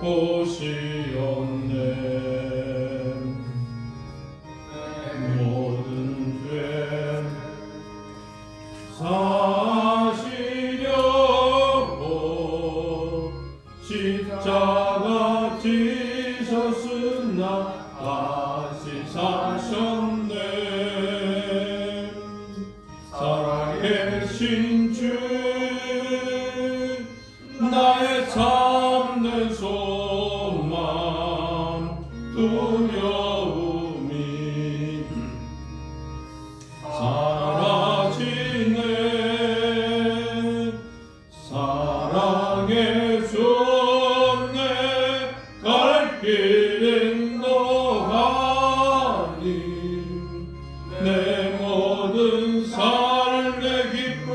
곳이었네. 모든 죄 사시려고 십자가 지셨으나 다시 사셨네. 살아계신 주 나의 참된 소망 두려움이 사라지네. 사랑의 손에 갈 길은 너하니 내 모든 삶의 기쁨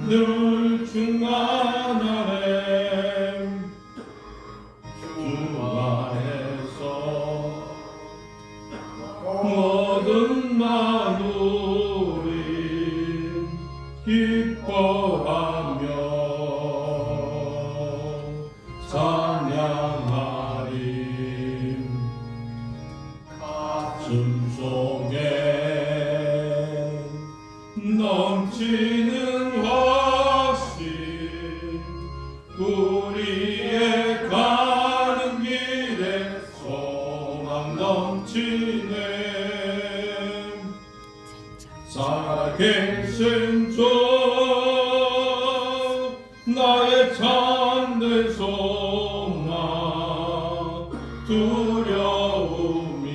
늘 충만하네. 주 안에서 모든 만물이 기뻐하며 찬양하리. 가슴 속에 넘치는 확신 우리의 가는 길에 소망 넘치네. 살아계신 주 나의 참된 소망 두려움이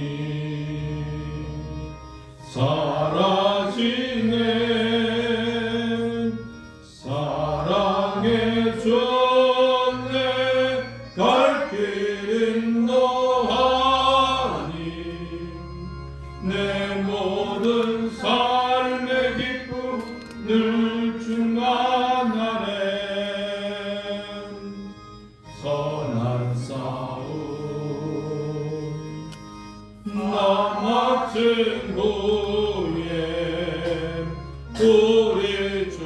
사라지네. 사랑의 손에 갈 길은 너하니 내 모든 삶의 기쁨 늘 충만하네. 선한 싸움 나 마친 후에 우리 주님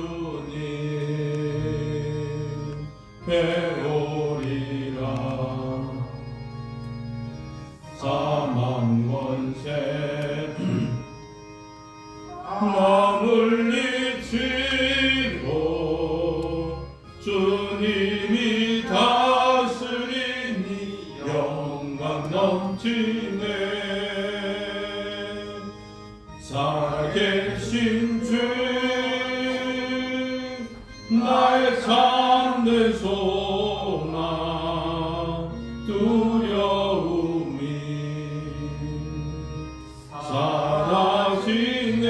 배우리라. 사망 권세 머물리치고 주님이 다스리니 영광 넘치네. 살아계신 주 나의 참된 소망 두려움이 사라지네.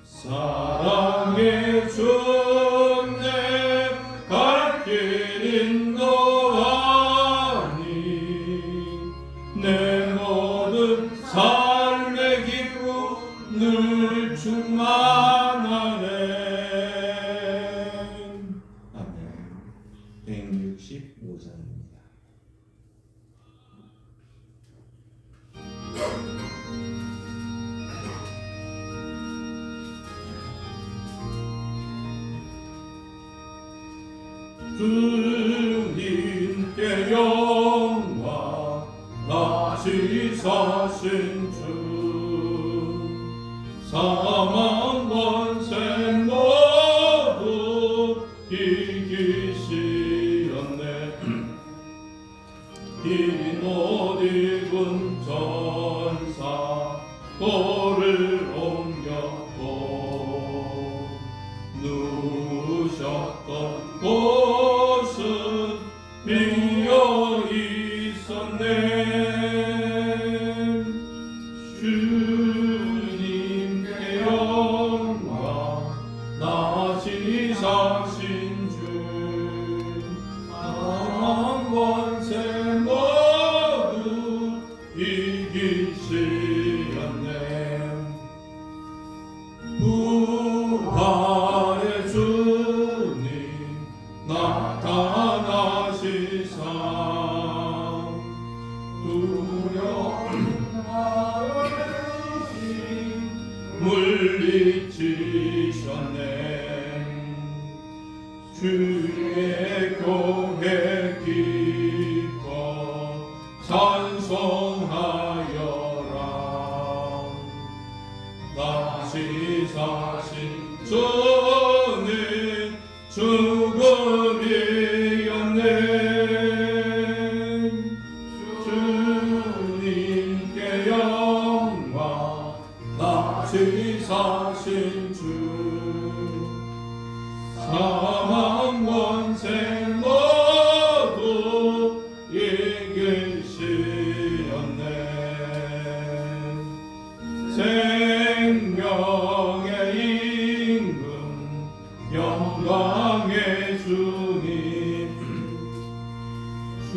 사랑의 손에 갈 길은 너하니 내 모든 삶의 기쁨 늘 충만하네. 아멘. 165장입니다. 주님께 영광 다시 사신 주 사망 권세 모두 이기시었네. 흰 옷 입은 전사 돌을 옮겼고 누우셨던 곳은 비어 있었네. 주님께 영광 다시 사신 주 사망 권세 모두 이기시었네. 부활의 주님 나타나시사 물리치셨네. 주의 교회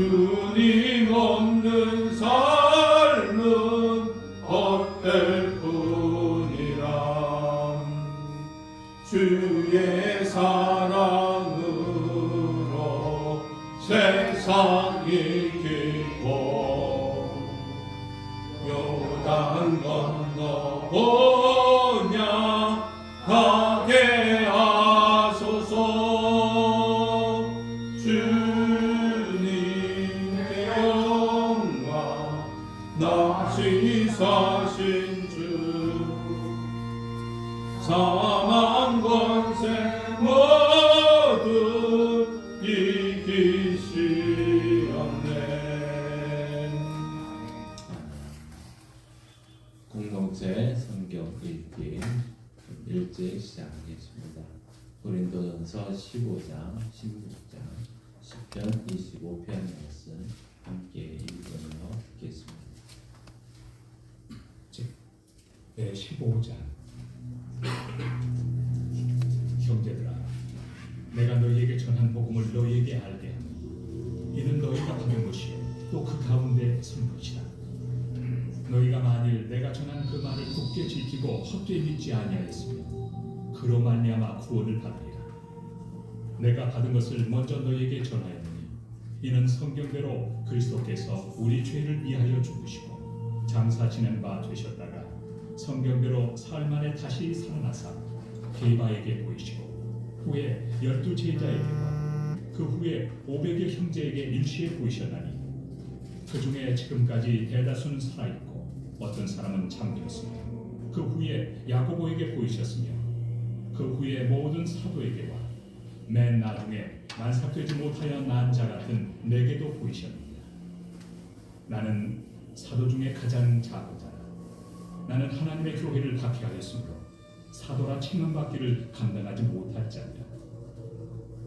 주님 없는 삶은 헛될 뿐이라. 주의 사랑으로 세상 이기고 요단 건너 보냐 가게 하소서. 주님의 영광 나 지사신 주 사망 권세 모두 이기시었네. 공동체 성경 읽기 1제 시작하겠습니다. 고린도전서 15장, 16장, 10편, 25편 말씀 함께 읽으며 듣겠습니다. 네, 15장. 형제들아, 내가 너희에게 전한 복음을 너희에게 알게 하노니 이는 너희가 받은 것이요 또 그 가운데 선 것이다. 너희가 만일 내가 전한 그 말을 굳게 지키고 헛되이 믿지 아니하였으면 그로 말미암아 구원을 받으리라. 내가 받은 것을 먼저 너희에게 전하였느니 이는 성경대로 그리스도께서 우리 죄를 위하여 죽으시고 장사 지낸 바 되셨다가 성경대로 사흘 만에 다시 살아나사 게바에게 보이시고 후에 12제자에게와 그 후에 500여 형제에게 일시에 보이셨나니 그 중에 지금까지 대다수는 살아있고 어떤 사람은 잠들었습니다. 그 후에 야고보에게 보이셨으며 그 후에 모든 사도에게와 맨 나중에 만삭되지 못하여 난 자 같은 내게도 보이셨습니다. 나는 사도 중에 가장 작은 자라. 나는 하나님의 교회를 박해하였으므로 사도라 칭함받기를 감당하지 못할 자니라.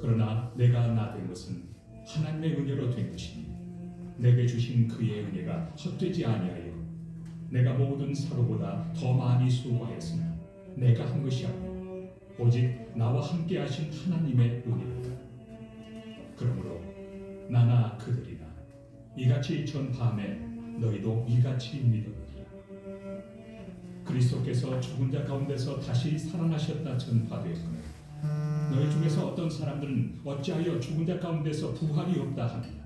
그러나 내가 나 된 것은 하나님의 은혜로 된 것이니 내게 주신 그의 은혜가 헛되지 아니하여 내가 모든 사도보다 더 많이 수고하였으나 내가 한 것이 아니요 오직 나와 함께 하신 하나님의 은혜로다. 그러므로 나나 그들이나 이같이 전파함에 너희도 이같이 믿었느니라. 그리스도께서 죽은 자 가운데서 다시 살아나셨다 전파되었거늘 너희 중에서 어떤 사람들은 어찌하여 죽은 자 가운데서 부활이 없다 하느냐.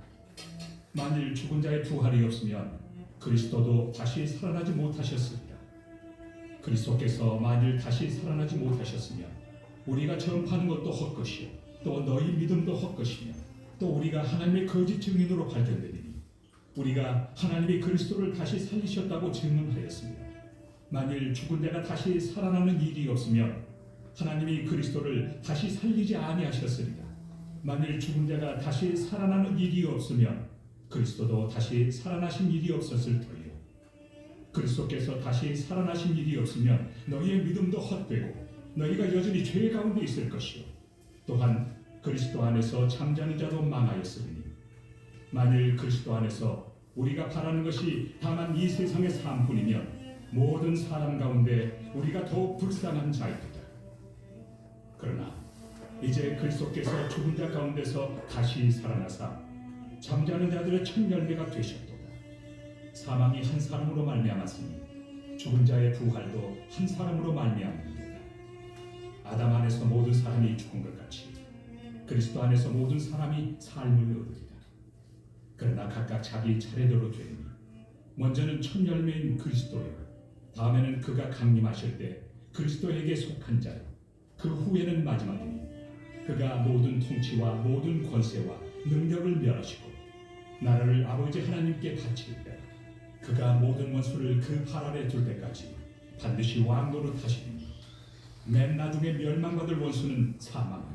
만일 죽은 자의 부활이 없으면 그리스도도 다시 살아나지 못하셨으리라. 그리스도께서 만일 다시 살아나지 못하셨으면 우리가 전파하는 것도 헛것이요 또 너희 믿음도 헛것이며 또 우리가 하나님의 거짓 증인으로 발견되리니 우리가 하나님이 그리스도를 다시 살리셨다고 증언하였으며 만일 죽은 자가 다시 살아나는 일이 없으면 하나님이 그리스도를 다시 살리지 아니하셨으리라. 만일 죽은 자가 다시 살아나는 일이 없으면 그리스도도 다시 살아나신 일이 없었을 터이요 그리스도께서 다시 살아나신 일이 없으면 너희의 믿음도 헛되고 너희가 여전히 죄 가운데 있을 것이요 또한 그리스도 안에서 잠자는 자도 망하였으니 만일 그리스도 안에서 우리가 바라는 것이 다만 이 세상의 삶뿐이면 모든 사람 가운데 우리가 더욱 불쌍한 자이다. 그러나 이제 그리스도께서 죽은 자 가운데서 다시 살아나사 잠자는 자들의 첫 열매가 되셨도다. 사망이 한 사람으로 말미암았으니 죽은 자의 부활도 한 사람으로 말미암는도다. 아담 안에서 모든 사람이 죽은 것 같이 그리스도 안에서 모든 사람이 삶을 얻으리라. 그러나 각각 자기 차례대로 되니 먼저는 첫 열매인 그리스도요 다음에는 그가 강림하실 때 그리스도에게 속한 자요 그 후에는 마지막이니 그가 모든 통치와 모든 권세와 능력을 멸하시고 나라를 아버지 하나님께 바칠 때 그가 모든 원수를 그 발 아래 둘 때까지 반드시 왕노릇 하시리니 맨 나중에 멸망받을 원수는 사망이라.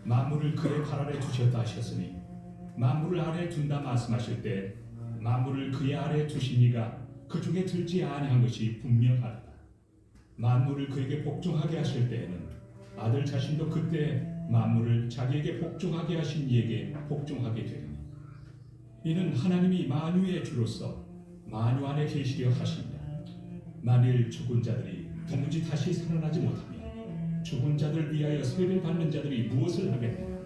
만물을 그의 발 아래 두셨다 하셨으니 만물을 아래 둔다 말씀하실 때 만물을 그의 아래 두신 이가 그 중에 들지 아니한 것이 분명하다. 만물을 그에게 복종하게 하실 때에는 아들 자신도 그때 만물을 자기에게 복종하게 하신 이에게 복종하게 되리니 이는 하나님이 만유의 주로서 만유 안에 계시려 하십니다. 만일 죽은 자들이 도무지 다시 살아나지 못하면 죽은 자들 위하여 세를 받는 자들이 무엇을 하겠느냐.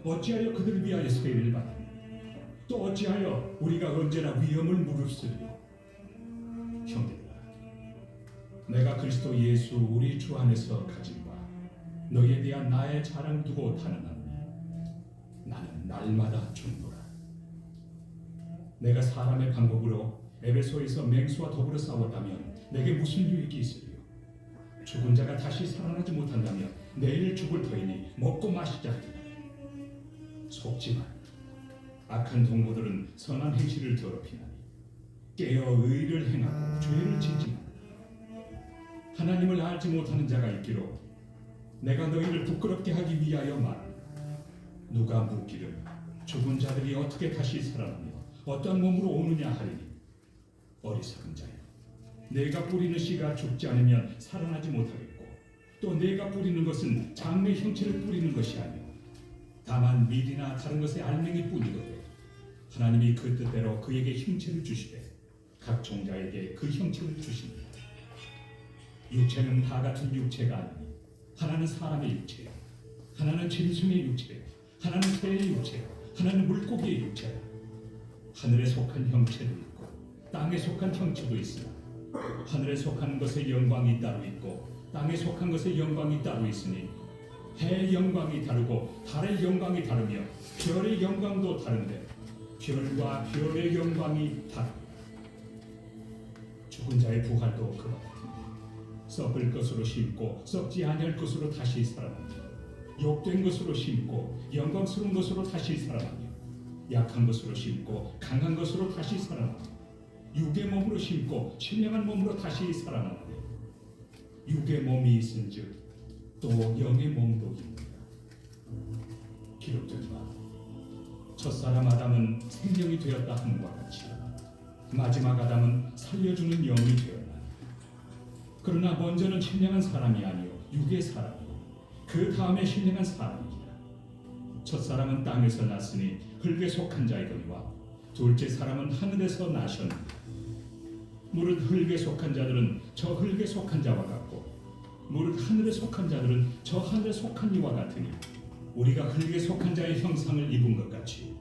어찌하여 그들 위하여 세를 받느냐. 또 어찌하여 우리가 언제나 위험을 무릅쓰리요? 형제들아, 내가 그리스도 예수 우리 주 안에서 가진 바 너희에 대한 나의 자랑 두고 단언하노니 나는 날마다 죽노라. 내가 사람의 방법으로 에베소에서 맹수와 더불어 싸웠다면 내게 무슨 유익이 있으리요? 죽은 자가 다시 살아나지 못한다면 내일 죽을 터이니 먹고 마시자 하리라. 속지 마. 악한 동무들은 선한 행실을 더럽히나니 깨어 의를 행하고 죄를 짓지 마. 하나님을 알지 못하는 자가 있기로 내가 너희를 부끄럽게 하기 위하여 말하노라. 누가 묻기를 죽은 자들이 어떻게 다시 살아나며 어떤 몸으로 오느냐 하리니 어리석은 자여, 내가 뿌리는 씨가 죽지 않으면 살아나지 못하겠고 또 내가 뿌리는 것은 장래 형체를 뿌리는 것이 아니오 다만 밀이나 다른 것의 알맹이 뿐이거든. 하나님이 그 뜻대로 그에게 형체를 주시되 각 종자에게 그 형체를 주십니다. 육체는 다 같은 육체가 아니니 하나는 사람의 육체요, 하나는 짐승의 육체요, 하나는 새의 육체요, 하나는 물고기의 육체요. 하늘에 속한 형체도 있고 땅에 속한 형체도 있으나 하늘에 속한 것의 영광이 따로 있고 땅에 속한 것의 영광이 따로 있으니 해의 영광이 다르고 달의 영광이 다르며 별의 영광도 다른데 별과 별의 영광이 다르다. 죽은 자의 부활도 그와 같으니 썩을 것으로 심고 썩지 아니할 것으로 다시 살아나며 욕된 것으로 심고 영광스러운 것으로 다시 살아나며 약한 것으로 심고 강한 것으로 다시 살아나며 육의 몸으로 심고 신령한 몸으로 다시 살아나며 육의 몸이 있은즉 또 영의 몸도 있느니라. 기록된 바 첫사람 아담은 생명이 되었다 함과 같이 마지막 아담은 살려주는 영이 되었나니 그러나 먼저는 신령한 사람이 아니요 육의 사람이요 그 다음에 신령한 사람이니라. 첫사람은 땅에서 났으니 흙에 속한 자이거니와 둘째 사람은 하늘에서 나셨느니라. 무릇 흙에 속한 자들은 저 흙에 속한 자와 같고 무릇 하늘에 속한 자들은 저 하늘에 속한 이와 같으니 우리가 흙에 속한 자의 형상을 입은 것 같이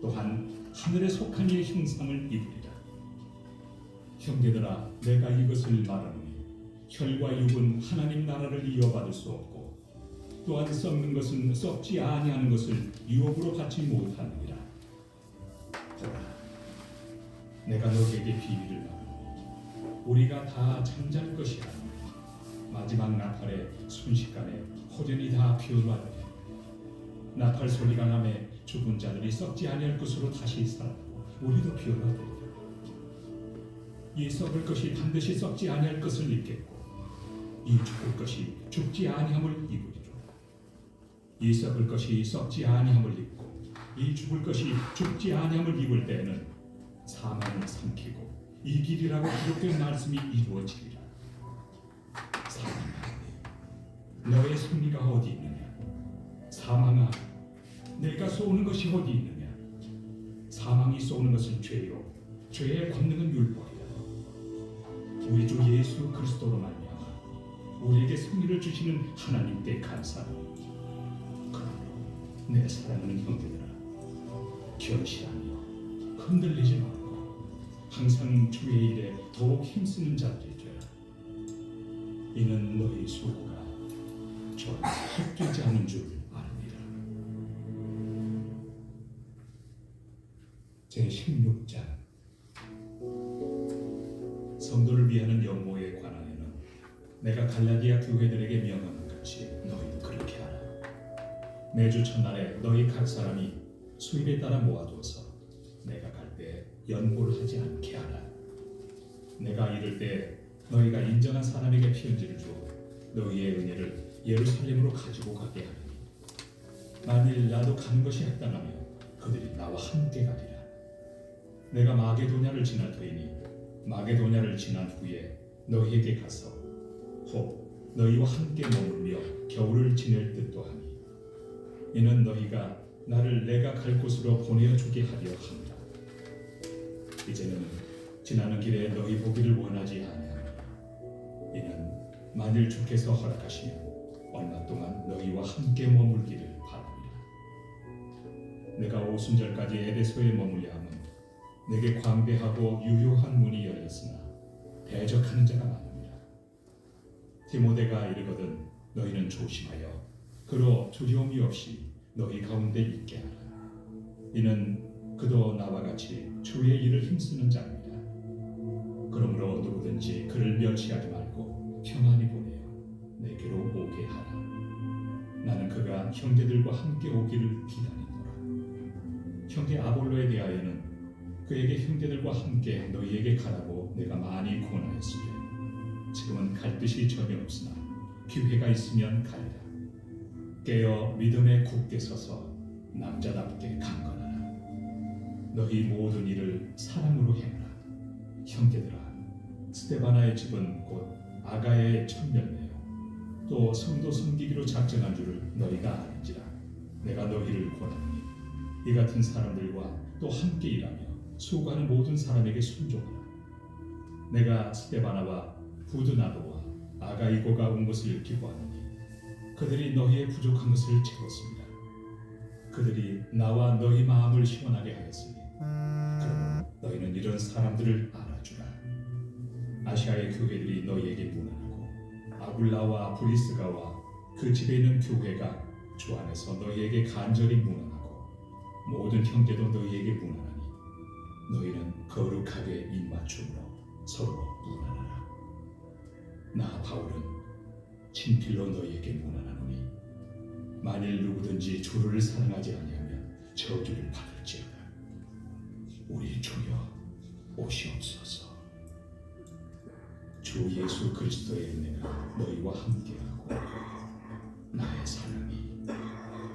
또한 하늘에 속한 이의 형상을 입으리라. 형제들아, 내가 이것을 말하노니 혈과 육은 하나님 나라를 이어받을 수 없고 또한 썩는 것은 썩지 아니하는 것을 유업으로 받지 못하느니라. 보라, 내가 너에게 비밀을 말하노니 우리가 다 잠잘 것이라. 마지막 나팔에 순식간에 호련이 다 피어나리라. 나팔 소리가 나매 죽은 자들이 썩지 아니할 것으로 다시 살아나고 우리도 피어나리라. 이 썩을 것이 반드시 썩지 아니할 것을 입겠고 이 죽을 것이 죽지 아니함을 입으리라. 이 썩을 것이 썩지 아니함을 입고 이 죽을 것이 죽지 아니함을 입을 때에는 사망을 삼키고 이 길이라고 기록된 말씀이 이루어지리라. 사망아, 너의 승리가 어디 있느냐? 사망아, 내가 쏘는 것이 어디 있느냐? 사망이 쏘는 것은 죄요, 죄의 권능은 율법이라. 우리 주 예수 그리스도로 말미암아 우리에게 승리를 주시는 하나님께 감사하노니 그러므로 내 사랑하는 형제들아, 견실하며 흔들리지 말고 항상 주의 일에 더욱 힘쓰는 자들이 되라. 이는 너희 수고가 전혀 헛되지 않은 줄 아느니라. 제16장 성도를 위하는 연모에 관하여는 내가 갈라디아 교회들에게 명하는 같이 너희도 그렇게 하라. 매주 첫날에 너희 각 사람이 수일에 따라 모아두어서 내가 갈 때 연보를 하지 않게 하라. 내가 이를 때 너희가 인정한 사람에게 편지를 주어 너희의 은혜를 예루살렘으로 가지고 가게 하리니 만일 나도 가는 것이 합당하며 그들이 나와 함께 가리라. 내가 마게도냐를 지날 터이니 마게도냐를 지난 후에 너희에게 가서 혹 너희와 함께 머물며 겨울을 지낼 듯도 하니 이는 너희가 나를 내가 갈 곳으로 보내어주게 하려 합니다. 이제는 지나는 길에 너희 보기를 원하지 아니하노라. 이는 만일 주께서 허락하시면 얼마 동안 너희와 함께 머물기를 바랍니다. 내가 오순절까지 에베소에 머물려 함은 내게 광대하고 유효한 문이 열렸으나 대적하는 자가 많습니다. 디모데가 이르거든 너희는 조심하여 그로 두려움이 없이 너희 가운데 있게 하라. 이는 그도 나와 같이 주의 일을 힘쓰는 자입니다. 그러므로 누구든지 그를 멸시하지 말고 평안히 보내어 내게로 오게 하라. 나는 그가 형제들과 함께 오기를 기다리노라. 형제 아볼로에 대하여는 그에게 형제들과 함께 너희에게 가라고 내가 많이 권하였으되 지금은 갈 뜻이 전혀 없으나 기회가 있으면 가리라. 깨어 믿음에 굳게 서서 남자답게 강건하라. 너희 모든 일을 사랑으로 행하라. 형제들아, 스데바나의 집은 곧 아가야의 첫열매요 또 성도 섬기기로 작정한 줄을 너희가 아는지라. 내가 너희를 권하노니 이 같은 사람들과 또 함께 일하며 수고하는 모든 사람에게 순종하라. 내가 스데바나와 부드나도와 아가이고가 온 것을 기뻐하노니 그들이 너희의 부족한 것을 채웠습니다. 그들이 나와 너희 마음을 시원하게 하였으니 그러므로 너희는 이런 사람들을 알아주라. 아시아의 교회들이 너희에게 무난하고 아굴라와 브리스가와 그 집에 있는 교회가 주 안에서 너희에게 간절히 무난하고 모든 형제도 너희에게 무난하니 너희는 거룩하게 입맞춤으로 서로 무난하라. 나 바울은 친필로 너희에게 무난하노니 만일 누구든지 주를 사랑하지 아니하면 저주를 받을지어다. 우리 주여 오시옵소서. 주 예수 그리스도의 은혜가 너희와 함께하고 나의 사랑이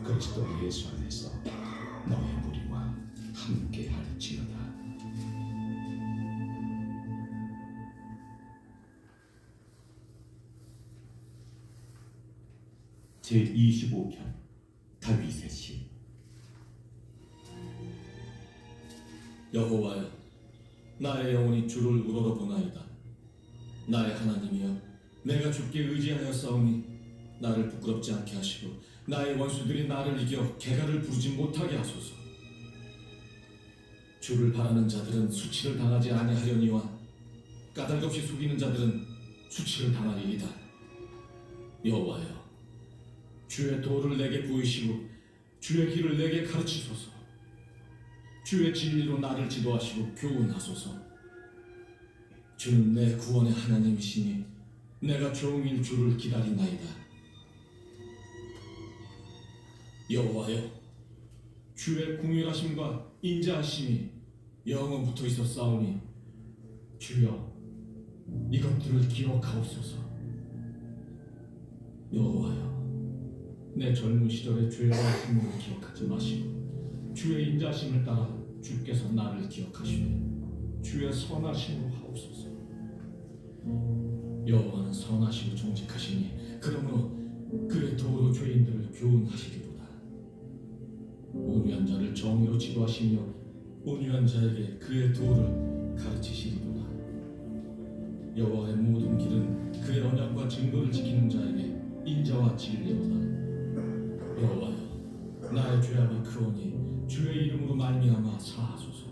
그리스도 예수 안에서 너희 무리와 함께할지어다. 제25편 다윗의 시. 여호와여, 나의 영혼이 주를 우러러보나이다. 나의 하나님이여, 내가 주께 의지하여 싸우니 나를 부끄럽지 않게 하시고 나의 원수들이 나를 이겨 개가를 부르지 못하게 하소서. 주를 바라는 자들은 수치를 당하지 아니하려니와 까닭없이 속이는 자들은 수치를 당하리이다. 여호와여, 주의 도를 내게 보이시고 주의 길을 내게 가르치소서. 주의 진리로 나를 지도하시고 교훈하소서. 주는 내 구원의 하나님이시니 내가 종일 주를 기다리나이다. 여호와여, 주의 궁휼하심과 인자하심이 영원부터 있었사오니 주여 이것들을 기억하옵소서. 여호와여, 내 젊은 시절의 죄와 힘을 기억하지 마시고 주의 인자심을 따라 주께서 나를 기억하시되 주의 선하심으로 하옵소서. 여호와는 선하시고 정직하시니 그러므로 그의 도로 죄인들을 교훈하시리로다. 온유한 자를 정의로 지도하시며 온유한 자에게 그의 도를 가르치시리로다. 여호와의 모든 길은 그의 언약과 증거를 지키는 자에게 인자와 진리로다. 여호와여, 나의 죄악이 크오니 주의 이름으로 말미암아 사하소서.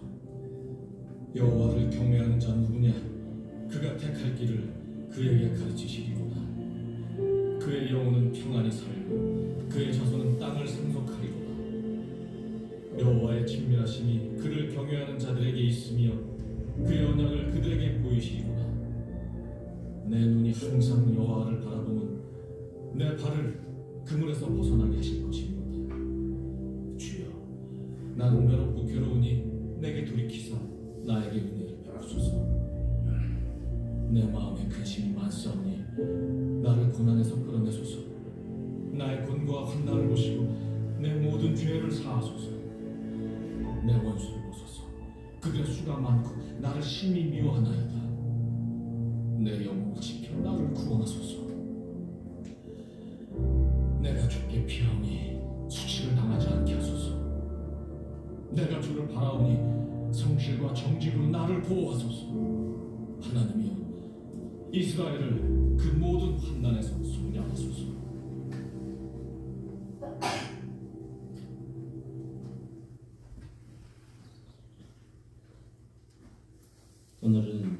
여호와를 경외하는 자 누구냐? 그가 택할 길을 그에게 가르치시리로다. 그의 영혼은 평안히 살고 그의 자손은 땅을 상속하리로다. 여호와의 친밀하심이 그를 경외하는 자들에게 있으며 그의 언약을 그들에게 보이시리로다. 내 눈이 항상 여호와를 바라보면 내 발을 그물에서 벗어나게 하실 것이로다. 주여, 나는 외롭고 괴로우니 내게 돌이키사 나에게 은혜를 베푸소서. 내 마음에 근심이 많사오니 나를 고난에서 끌어내소서. 나의 곤고와 환난을 보시고 내 모든 죄를 사하소서. 내 원수를 보소서. 그들의 수가 많고 나를 심히 미워하나이다. 내 영혼을 지켜 나를 구원하소서. 내가 주께 피하오니 수치를 당하지 않게 하소서. 내가 주를 바라오니 성실과 정직으로 나를 보호하소서. 하나님이여, 이스라엘을 그 모든 환난에서 속량하소서.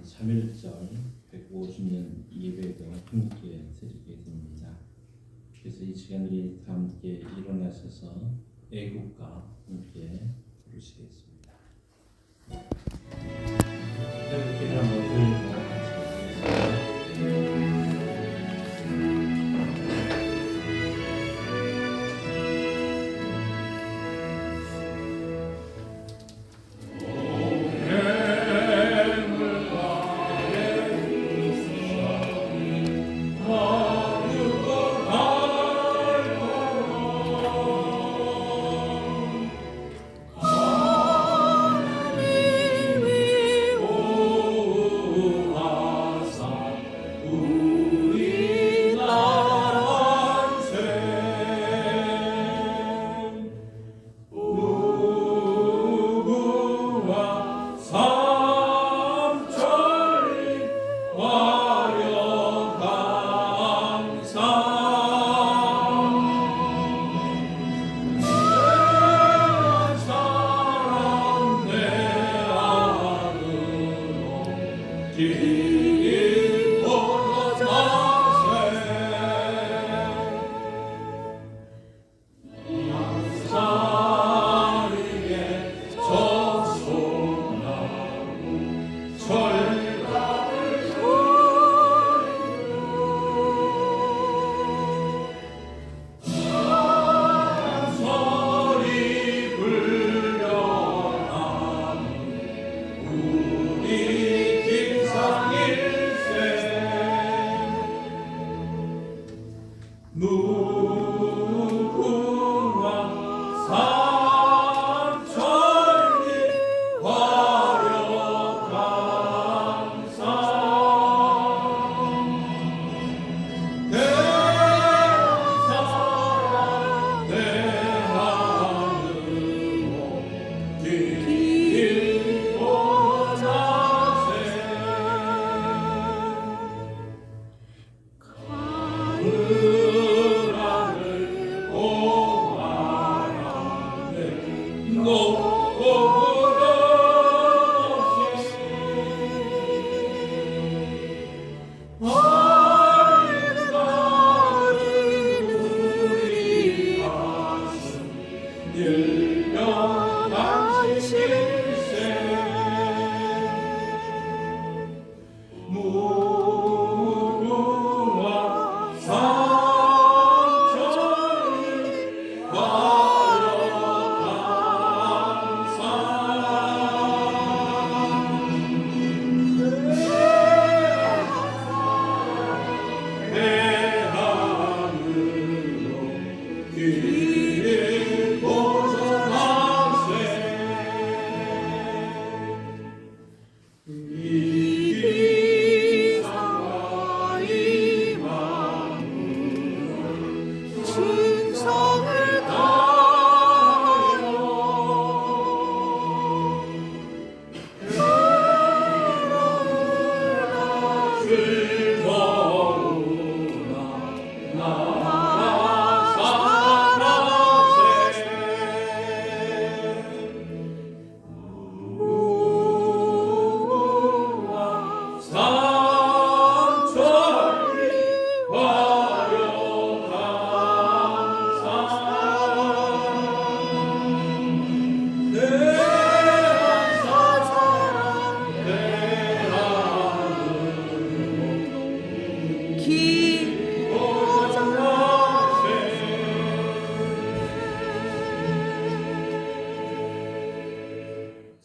3.1절 150년 예배도 함께 드리게 됩니다. 그래서 이 시간 우리 다 함께 일어나셔서 애국가 함께 부르시겠습니다. 애국기를 한번 들고 같이 부르겠습니다.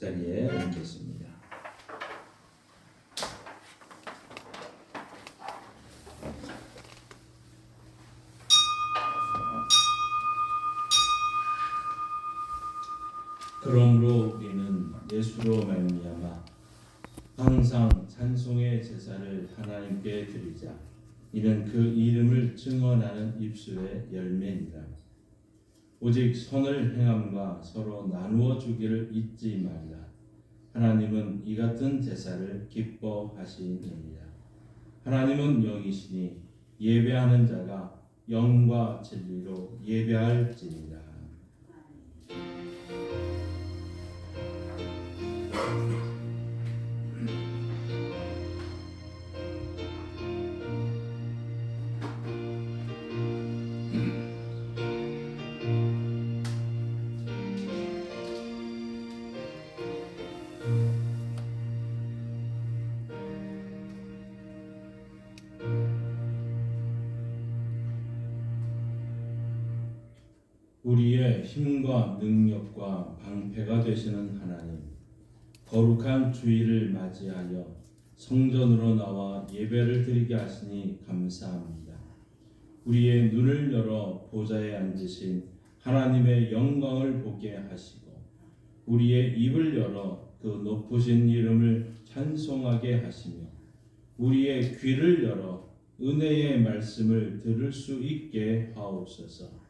자리에 앉겠습니다. 그러므로 우리는 예수로 말미암아 항상 찬송의 제사를 하나님께 드리자. 이는 그 이름을 증언하는 입술의 열매니라. 오직 선을 행함과 서로 나누어 주기를 잊지 말라. 하나님은 이 같은 제사를 기뻐하시느니라. 하나님은 영이시니 예배하는 자가 영과 진리로 예배할지니라. 우리의 힘과 능력과 방패가 되시는 하나님, 거룩한 주일을 맞이하여 성전으로 나와 예배를 드리게 하시니 감사합니다. 우리의 눈을 열어 보좌에 앉으신 하나님의 영광을 보게 하시고 우리의 입을 열어 그 높으신 이름을 찬송하게 하시며 우리의 귀를 열어 은혜의 말씀을 들을 수 있게 하옵소서.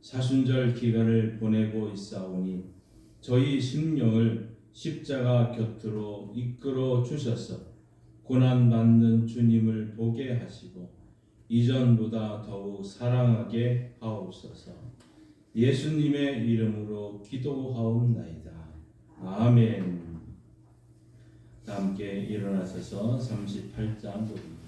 사순절 기간을 보내고 있사오니 저희 심령을 십자가 곁으로 이끌어 주셔서 고난받는 주님을 보게 하시고 이전보다 더욱 사랑하게 하옵소서. 예수님의 이름으로 기도하옵나이다. 아멘. 다 함께 일어나셔서 38장 보입니다.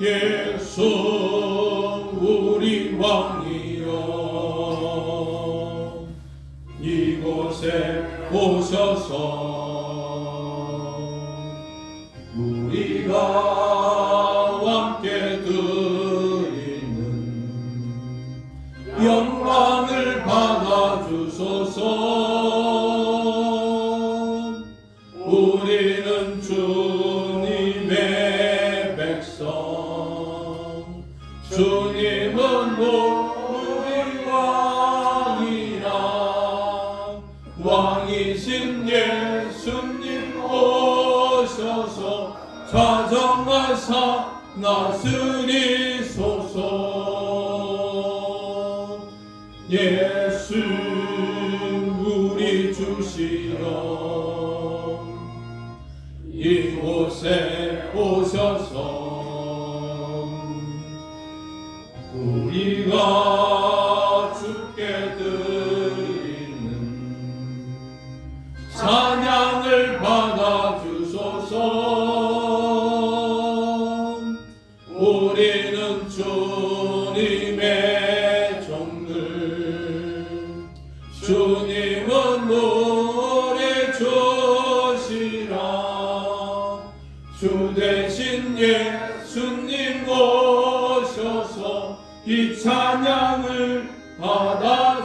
예수 우리 왕이여 이곳에 오셔서 우리가 함께 드리는 영광을 받아주소서. 우리는 주님의 백성, 주님은 우리 왕이라. 왕이신 예수님 오셔서 좌정하사 나으리소서. 예수 우리 주시여 이곳에 오셔서 우리가 주께 드리는 찬양을 받아주소서. 우리는 주님의 종들, 주님은 우리 주시라. 주 대신 예수님 오셔서 이 찬양을 받아주소서.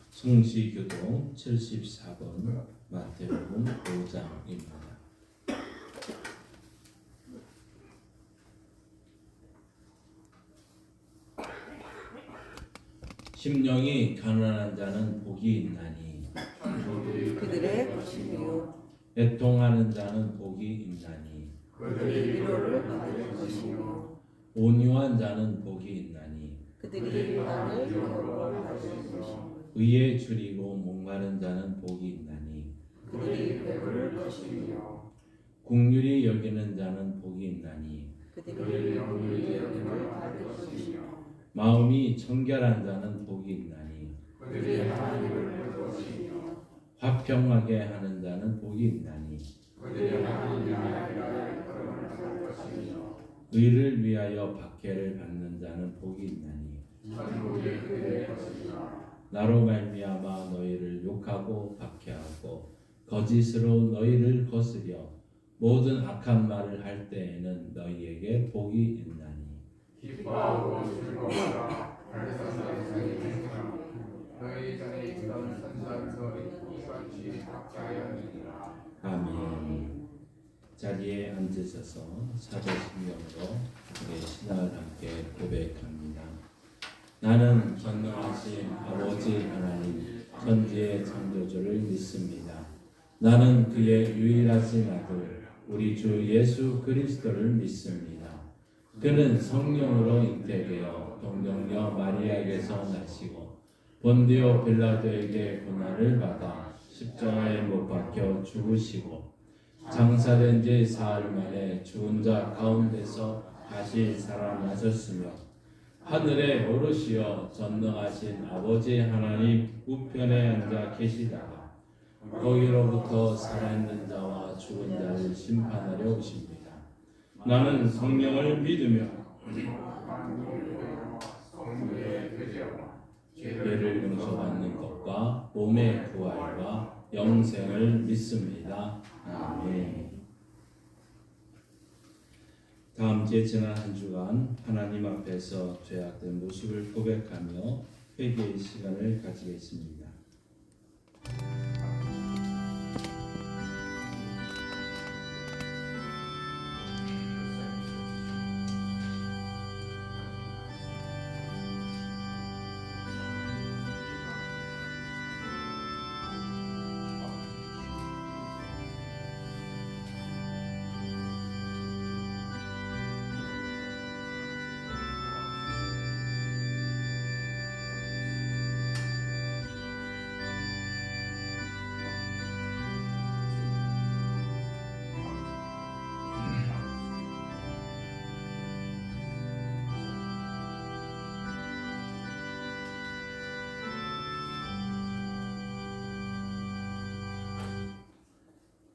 성시교독 74번 마태복음 5장입니다. 심령이 가난한 자는 복이 있나니 그들의 것이요 애통하는 자는 복이 있나니 그들이 위로를 받을 것이요 온유한 자는 복이 있나니 그들이 나를 위로를 받을 것이요 의에 줄이고 목마른 자는 복이 있나니 그들이 배부를 것이요 긍휼히 여기는 자는 복이 있나니 그들이 영원히 여김을 받을 것이요 마음이 청결한 자는 복이 있나니 그들이 하나님을 볼 것이요 화평하게 하는 자는 복이 있나니 그들이 하나님 나라를 걸어갈 것이요 의를 위하여 박해를 받는 자는 복이 있나니 천국이 그들의 것이요 나로 말미암아 너희를 욕하고 박해하고 거짓으로 너희를 거스려 모든 악한 말을 할 때에는 너희에게 복이 있나니 기뻐하고 즐거워라. 발산의 생명 너희 전에 있던 선산서리 이같이 박자하느니라. 아멘. 자리에 앉으셔서 사도신경으로 우리 신앙을 함께 고백합니다. 나는 전능하신 아버지 하나님 천지의 창조주를 믿습니다. 나는 그의 유일하신 아들 우리 주 예수 그리스도를 믿습니다. 그는 성령으로 잉태되어 동정녀 마리아에게서 나시고 본디오 빌라도에게 고난을 받아 십자가에 못 박혀 죽으시고 장사된 지 사흘 만에 죽은 자 가운데서 다시 살아나셨으며 하늘에 오르시어 전능하신 아버지 하나님 우편에 앉아 계시다가 거기로부터 살아있는 자와 죽은 자를 심판하려 오십니다. 나는 성령을 믿으며 죄를 용서받는 것과 몸의 부활과 영생을 믿습니다. 아멘. 다음 주에 지난 한 주간 하나님 앞에서 죄악된 모습을 고백하며 회개의 시간을 가지겠습니다.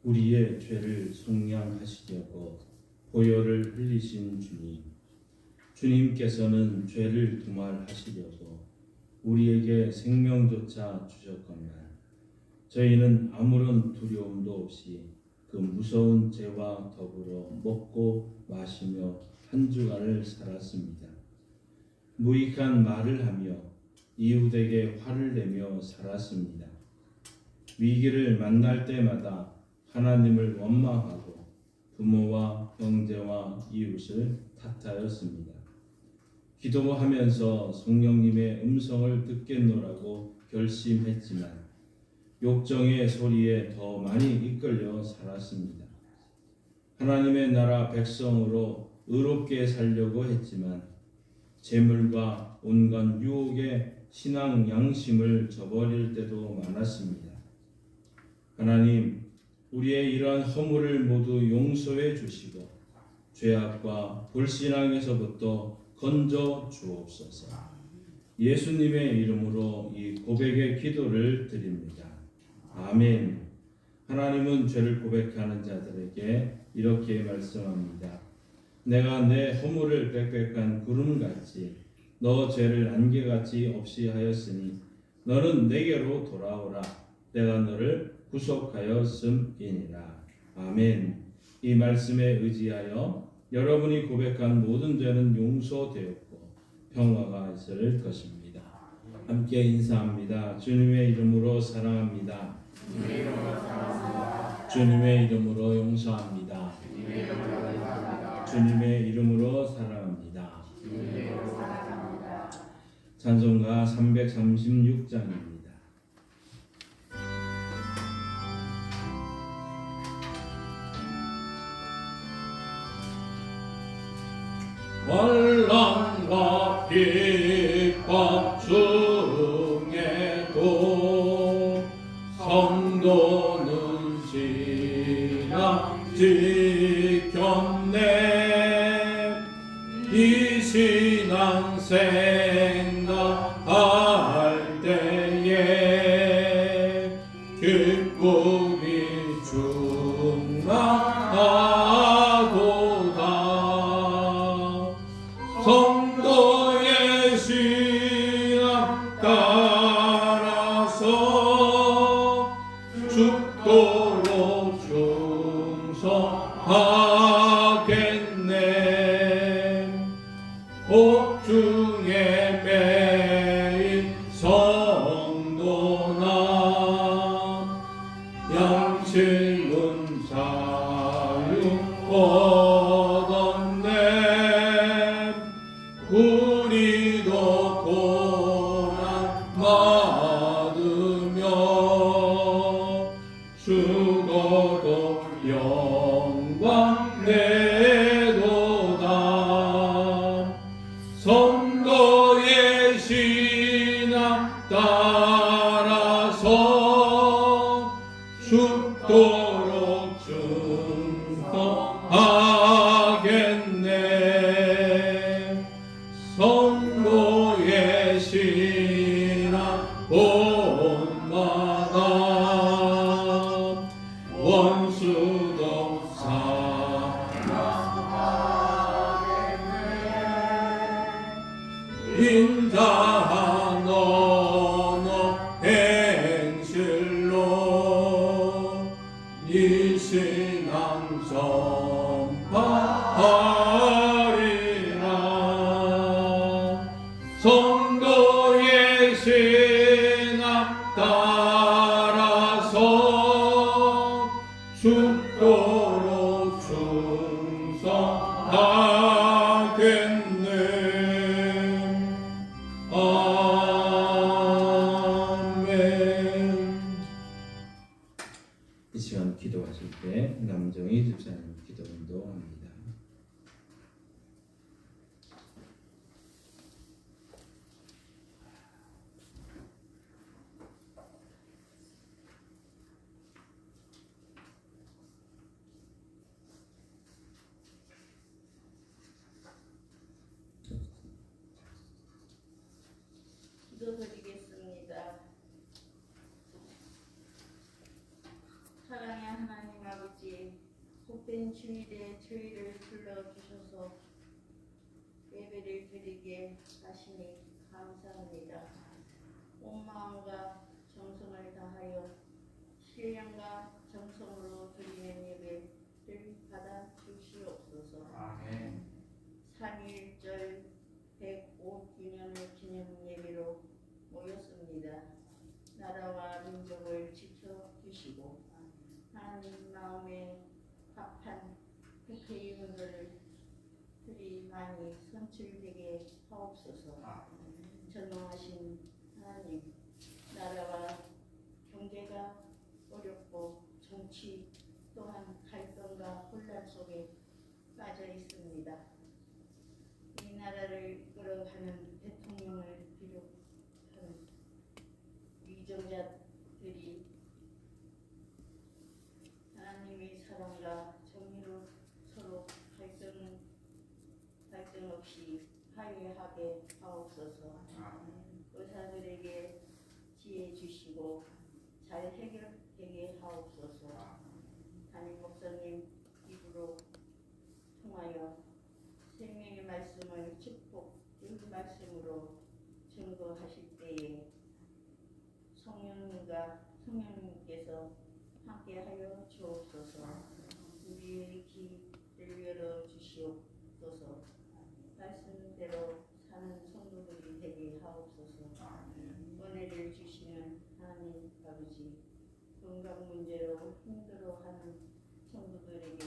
우리의 죄를 속량하시려고 보혈을 흘리신 주님, 주님께서는 죄를 두말하시려고 우리에게 생명조차 주셨건만 저희는 아무런 두려움도 없이 그 무서운 죄와 더불어 먹고 마시며 한 주간을 살았습니다. 무익한 말을 하며 이웃에게 화를 내며 살았습니다. 위기를 만날 때마다 하나님을 원망하고 부모와 형제와 이웃을 탓하였습니다. 기도하면서 성령님의 음성을 듣겠노라고 결심했지만 욕정의 소리에 더 많이 이끌려 살았습니다. 하나님의 나라 백성으로 의롭게 살려고 했지만 재물과 온갖 유혹에 신앙 양심을 저버릴 때도 많았습니다. 하나님, 우리의 이러한 허물을 모두 용서해 주시고 죄악과 불신앙에서부터 건져 주옵소서. 예수님의 이름으로 이 고백의 기도를 드립니다. 아멘. 하나님은 죄를 고백하는 자들에게 이렇게 말씀합니다. 내가 내 허물을 빽빽한 구름같이 너 죄를 안개같이 없이 하였으니 너는 내게로 돌아오라. 내가 너를 구속하였음이니라. 아멘. 이 말씀에 의지하여 여러분이 고백한 모든 죄는 용서되었고 평화가 있을 것입니다. 함께 인사합니다. 주님의 이름으로 사랑합니다. 주님의 이름으로 용서합니다. 주님의 이름으로 사랑합니다. 찬송가 336장입니다. 환난과 핍박 중에도 성도는 신앙 지켰네. 이 신앙 생각할 때에 기쁨이 충만하도다. 성도의 신앙 따라서 죽도록 충성하겠네. 옥중에 매인 성도나 양심은 자유 얻었네. 우리도 고난 받으며 죽어도 영광 내도다. 성도의 신앙 따라서 죽도록 충성하겠네. 성도의 신앙 본마다 원수도 사랑하겠네. 인자한 너 따라서 죽도록 충성하겠네. 아멘. 이 시간 기도하실 때 남정희 집사님 기도 운동합니다. 기도드리겠습니다. 사랑의 하나님 아버지, 복된 주일에 저희를 불러주셔서 예배를 드리게 하시니 감사합니다. 온 마음과 정성을 다하여 신령과 정성으로 드리는 예배를 받아 주시옵소서. 아멘. 3.1절 105주년을 기념 예배로 모였습니다. 나라와 민족을 지켜주시고 하나님 마음에 합한 국회의원들이 많이 선출되게 하옵소서. 전능하신 하나님, 나라와 경제가 어렵고 정치 또한 갈등과 혼란 속에 빠져 있습니다. 이 나라를 이끌어가는 대통령을 비롯한 위정자들이 하나님의 사랑과 정의로 서로 갈등 없이 화해하게 하옵소서. 의사들에게 지혜 주시고 잘 해결되게 하옵소서. 담임 목사님 입으로 통하여 생명의 말씀을 축복의 말씀으로 증거하실 때에 성령님께서 함께하여 주옵소서. 우리의 귀를 열어 주시옵소서. 말씀대로 사는 성도들이 되게 하옵소서. 은혜를 주시는 하나님 아버지, 건강 문제로 힘들어하는 성도들에게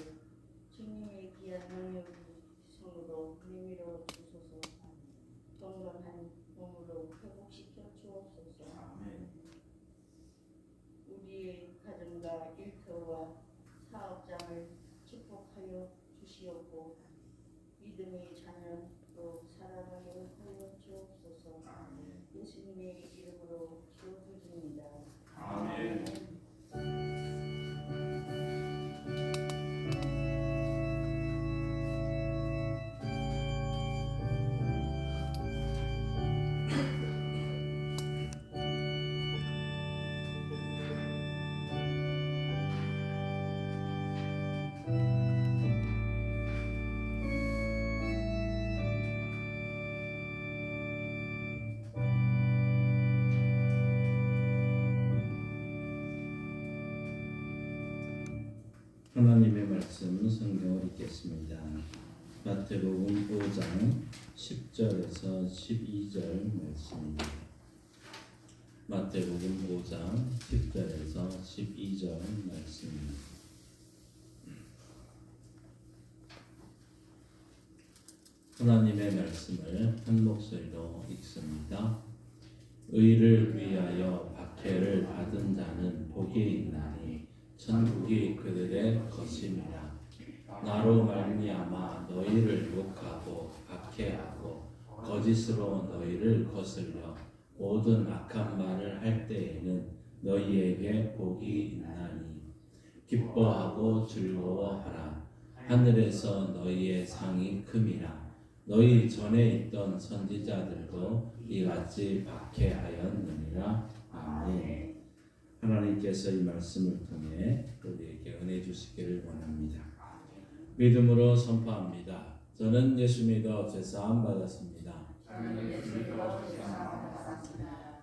주님의 귀한 능력을 손으로 내밀어 주소서. 건강한 몸으로 회복시켜 주옵소서. 우리의 가정과 일터와 사업장을 축복하여 주시옵고 믿음의 자녀로 살아가게 하여 주옵소서. 예수님의 이름으로 기도드립니다. 아멘. 하나님의 말씀 성경을 읽겠습니다. 마태복음 5장 10절에서 12절 말씀입니다. 마태복음 5장 10절에서 12절 말씀입니다. 하나님의 말씀을 한 목소리로 읽습니다. 의를 위하여 박해를 받은 자는 복이 있나니 천국이 그들의 것임이라. 나로 말미암아 너희를 욕하고 박해하고 거짓으로 너희를 거슬려 모든 악한 말을 할 때에는 너희에게 복이 있나니 기뻐하고 즐거워하라. 하늘에서 너희의 상이 큼이라. 너희 전에 있던 선지자들도 이같이 박해하였느니라. 아멘. 하나님께서 이 말씀을 통해 우리에게 은혜 주시기를 원합니다. 믿음으로 선포합니다. 저는 예수 믿어 죄사함 받았습니다.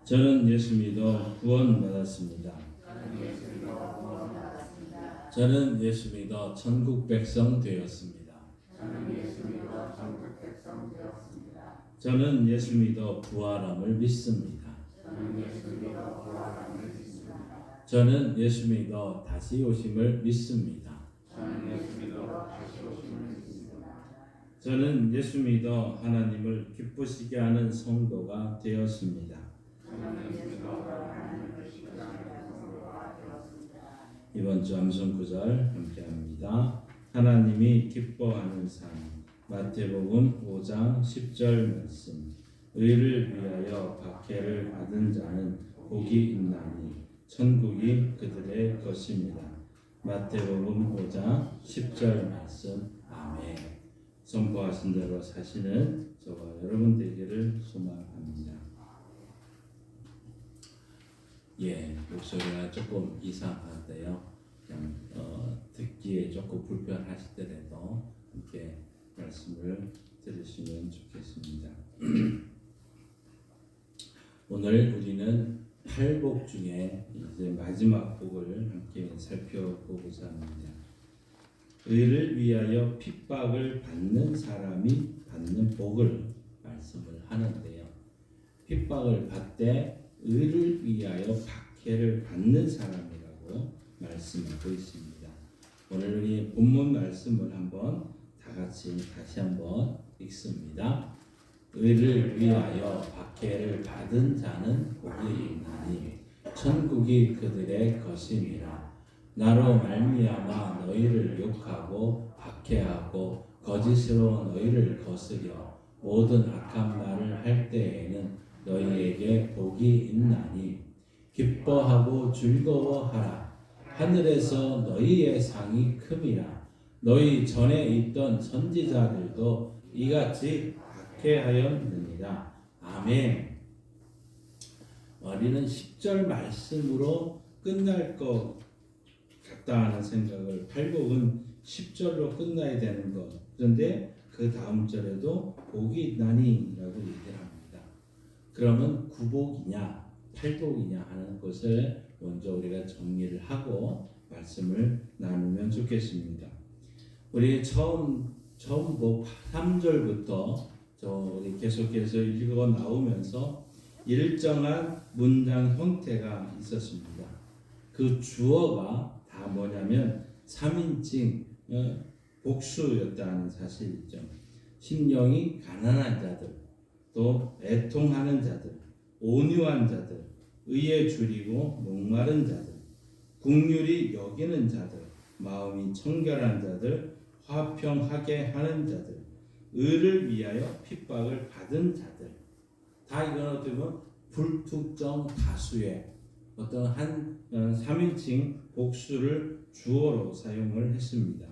저는 예수 믿어 구원 받았습니다. 저는 예수 믿어 천국 백성 되었습니다. 저는 예수 믿어 부활함을 믿습니다. 저는 예수 믿어 다시 오심을 믿습니다. 저는 예수 믿어 다시 오심을 믿습니다. 저는 예수 믿어 하나님을 기쁘시게 하는 성도가 되었습니다. 저는 예수 믿어 하나님을 기쁘시게 성도가 되었습니다. 이번 주 암송 구절 함께합니다. 하나님이 기뻐하는 삶. 마태복음 5장 10절 말씀. 의를 위하여 박해를 받은 자는 복이 있나니 천국이 그들의 것입니다. 마태복음 5장 10절 말씀. 아멘. 선포하신 대로 사시는 저와 여러분 되기를 소망합니다. 예, 목소리가 조금 이상한데요. 그냥 듣기에 조금 불편하시더라도 함께 말씀을 들으시면 좋겠습니다. 오늘 우리는 8복 중에 이제 마지막 복을 함께 살펴보고자 합니다. 의를 위하여 핍박을 받는 사람이 받는 복을 말씀을 하는데요. 핍박을 받되 의를 위하여 박해를 받는 사람이라고 말씀하고 있습니다. 오늘 우리 본문 말씀을 한번 다시 한번 읽습니다. 의를 위하여 박해를 받은 자는 복이 있나니 천국이 그들의 것임이라. 나로 말미암아 너희를 욕하고 박해하고 거짓으로 너희를 거스려 모든 악한 말을 할 때에는 너희에게 복이 있나니 기뻐하고 즐거워하라. 하늘에서 너희의 상이 큼이라. 너희 전에 있던 선지자들도 이같이 박해하였느니라. 아멘. 우리는 10절 말씀으로 끝날 것 같다 하는 생각을, 팔복은 10절로 끝나야 되는 것. 그런데 그 다음 절에도 복이 있나니라고 얘기를 합니다. 그러면 9복이냐 8복이냐 하는 것을 먼저 우리가 정리를 하고 말씀을 나누면 좋겠습니다. 우리 처음 복 3절부터 우리 계속해서 읽어 나오면서 일정한 문장 형태가 있었습니다. 그 주어가 다 뭐냐면 3인칭 복수였다는 사실이죠. 심령이 가난한 자들, 또 애통하는 자들, 온유한 자들, 의에 줄이고 목마른 자들, 긍휼히 여기는 자들, 마음이 청결한 자들, 화평하게 하는 자들, 의를 위하여 핍박을 받은 자들. 다 이건 어떻게 보면 불특정 다수의 어떤 한 3인칭 복수를 주어로 사용을 했습니다.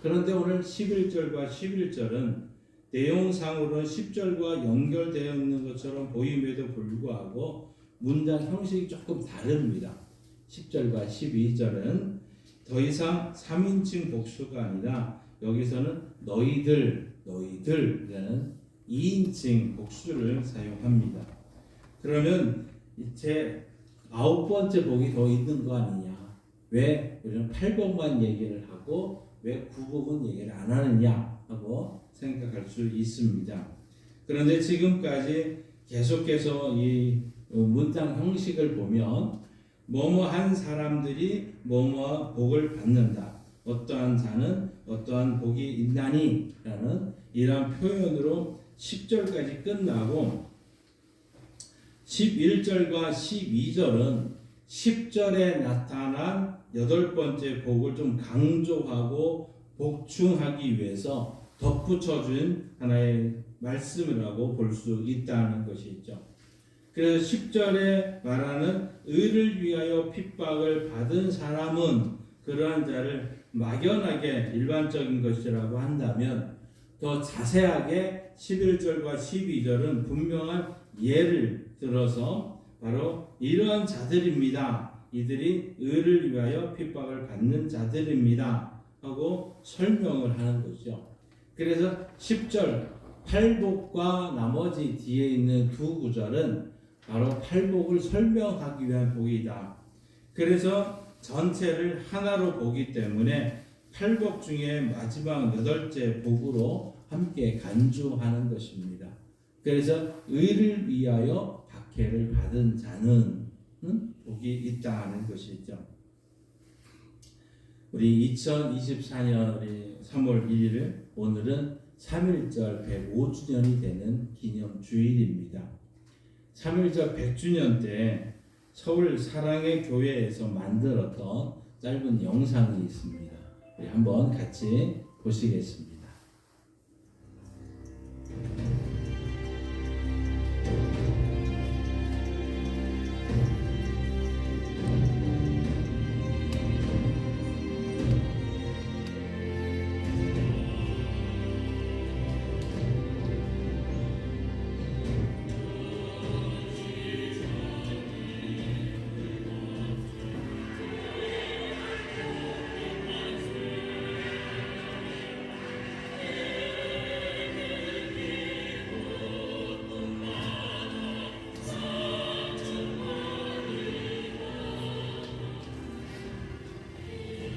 그런데 오늘 11절과 11절은 내용상으로는 10절과 연결되어 있는 것처럼 보임에도 불구하고 문장 형식이 조금 다릅니다. 10절과 12절은 더 이상 3인칭 복수가 아니라 여기서는 너희들이라는 2인칭 복수를 사용합니다. 그러면 제 9번째 복이 더 있는 거 아니냐? 왜 우리는 8복만 얘기를 하고 왜 9복은 얘기를 안 하느냐 하고 생각할 수 있습니다. 그런데 지금까지 계속해서 이 문장 형식을 보면 뭐뭐한 사람들이 뭐뭐 복을 받는다. 어떠한 자는 어떠한 복이 있나니 라는 이러한 표현으로 10절까지 끝나고 11절과 12절은 10절에 나타난 8번째 복을 좀 강조하고 복충하기 위해서 덧붙여준 하나의 말씀이라고 볼 수 있다는 것이죠. 그래서 10절에 말하는 의를 위하여 핍박을 받은 사람은 그러한 자를 막연하게 일반적인 것이라고 한다면 더 자세하게 11절과 12절은 분명한 예를 들어서 바로 이러한 자들입니다. 이들이 의를 위하여 핍박을 받는 자들입니다. 하고 설명을 하는 거죠. 그래서 10절 팔복과 나머지 뒤에 있는 두 구절은 바로 팔복을 설명하기 위한 복이다. 그래서 전체를 하나로 보기 때문에 팔복 중에 마지막 8째 복으로 함께 간주하는 것입니다. 그래서 의를 위하여 박해를 받은 자는 복이 있다는 것이죠. 우리 2024년 3월 1일 오늘은 3.1절 105주년이 되는 기념주일입니다. 3.1절 100주년 때 서울 사랑의 교회에서 만들었던 짧은 영상이 있습니다. 우리 한번 같이 보시겠습니다.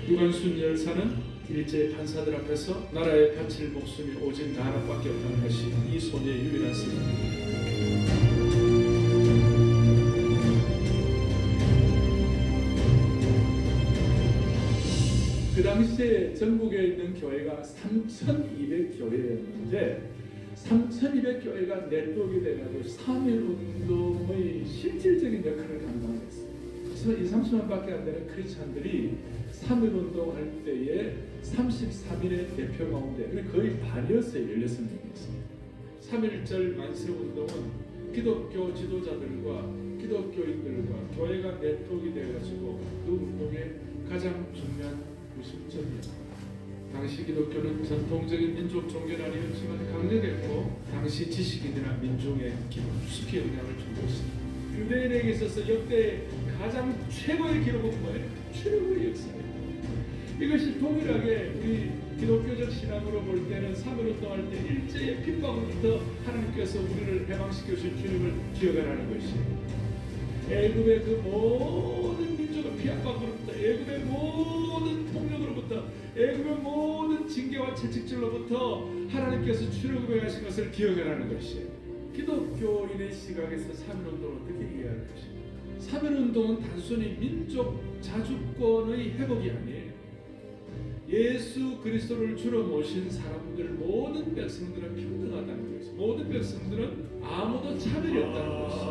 유관순 열사는 일제 판사들 앞에서 나라에 바칠 목숨이 오직 하나밖에 없다는 것이 이 소녀의 유일한 슬픔입니다. 그 당시에 전국에 있는 교회가 3,200교회였는데 3,200교회가 네트워크가 돼가지고 3.1운동의 실질적인 역할을 감당했어요. 그래서 30만밖에 안 되는 크리스찬들이 3.1운동 할 때에 33일의 대표 가운데 거의 반이었어요. 16명이었어요. 3.1절 만세운동은 기독교 지도자들과 기독교인들과 교회가 네트워크가 돼가지고 그 운동의 가장 중요한 구심점이었다. 당시 기독교는 전통적인 민족 종교는 아니었지만 강력했고 당시 지식인이나 민중의 깊숙이 영향을 준 것입니다. 유대인에게 있어서 역대 가장 최고의 기록은 뭐예요? 출애굽의 역사입니다. 이것이 동일하게 우리 기독교적 신앙으로 볼 때는 3.1운동할 때 일제의 핍박으로부터 하나님께서 우리를 해방시켜 주신 주님을 기억하라는 것이에요. 애굽의 그 모든 민족을 피압받고로부터 애굽의 모든 폭력으로부터 애굽의 모든 징계와 채찍질로부터 하나님께서 출애굽해 가신 것을 기억하라는 것이에요. 기독교인의 시각에서 3.1운동을 어떻게 이해할 것입니까? 3.1운동은 단순히 민족 자주권의 회복이 아니에요. 예수 그리스도를 주로 모신 사람들 모든 백성들은 평등하다는 것이죠. 모든 백성들은 아무도 차별이 없다는 것이죠.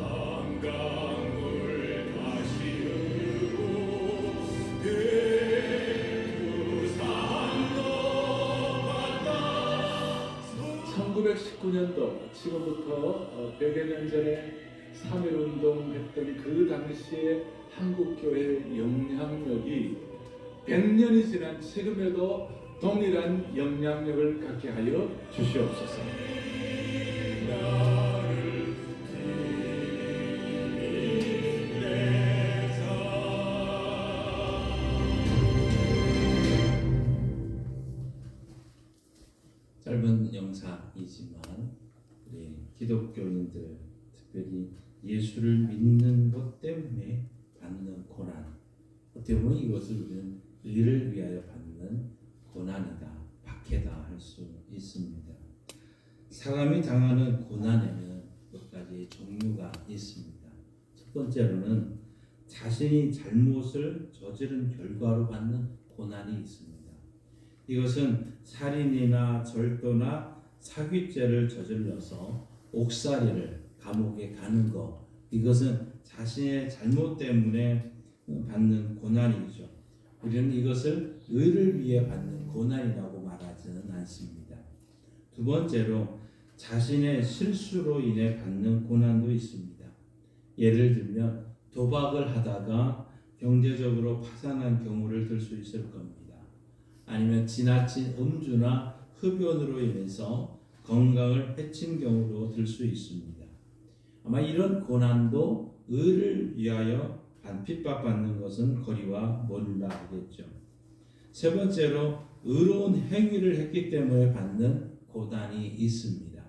강물 다시 흐르고 대구산로 갔다. 1919년도 지금부터 100여 년 전에 3.1운동 했던 그 당시에 한국교회의 영향력이 100년이 지난 지금에도 동일한 영향력을 갖게 하여 주시옵소서. 짧은 영상이지만 우리 기독교인들 특별히 예수를 믿는 것 때문에 받는 고난, 어떻게 보면 이것을 우리는 의를 위하여 받는 고난이다, 박해다 할 수 있습니다. 사람이 당하는 고난에는 몇 가지 종류가 있습니다. 첫 번째로는 자신이 잘못을 저지른 결과로 받는 고난이 있습니다. 이것은 살인이나 절도나 사기죄를 저질러서 옥살이를 감옥에 가는 것, 이것은 자신의 잘못 때문에 받는 고난이죠. 우리는 이것을 의를 위해 받는 고난이라고 말하지는 않습니다. 두 번째로 자신의 실수로 인해 받는 고난도 있습니다. 예를 들면 도박을 하다가 경제적으로 파산한 경우를 들 수 있을 겁니다. 아니면 지나친 음주나 흡연으로 인해서 건강을 해친 경우도 들 수 있습니다. 아마 이런 고난도 의를 위하여 핍박받는 것은 거리와 멀다 하겠죠. 세 번째로 의로운 행위를 했기 때문에 받는 고난이 있습니다.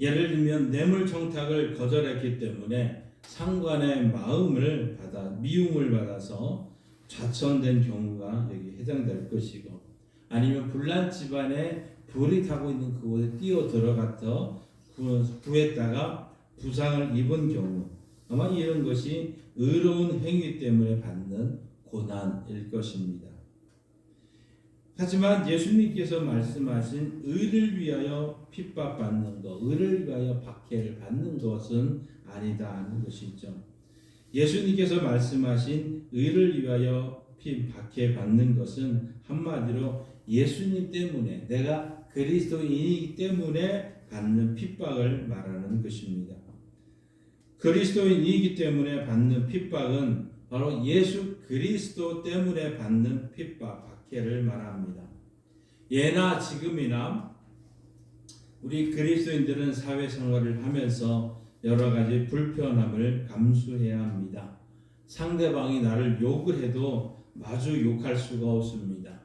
예를 들면 뇌물 청탁을 거절했기 때문에 상관의 미움을 받아서 좌천된 경우가 여기 해당될 것이고, 아니면 불난 집안에 불이 타고 있는 그곳에 뛰어 들어가서 구했다가 부상을 입은 경우, 아마 이런 것이 의로운 행위 때문에 받는 고난일 것입니다. 하지만 예수님께서 말씀하신 의를 위하여 핍박받는 것, 의를 위하여 박해를 받는 것은 아니다 하는 것이죠. 예수님께서 말씀하신 의를 위하여 박해받는 것은 한마디로 예수님 때문에, 내가 그리스도인이기 때문에 받는 핍박을 말하는 것입니다. 그리스도인이기 때문에 받는 핍박은 바로 예수 그리스도 때문에 받는 핍박, 박해를 말합니다. 예나 지금이나 우리 그리스도인들은 사회생활을 하면서 여러 가지 불편함을 감수해야 합니다. 상대방이 나를 욕을 해도 마주 욕할 수가 없습니다.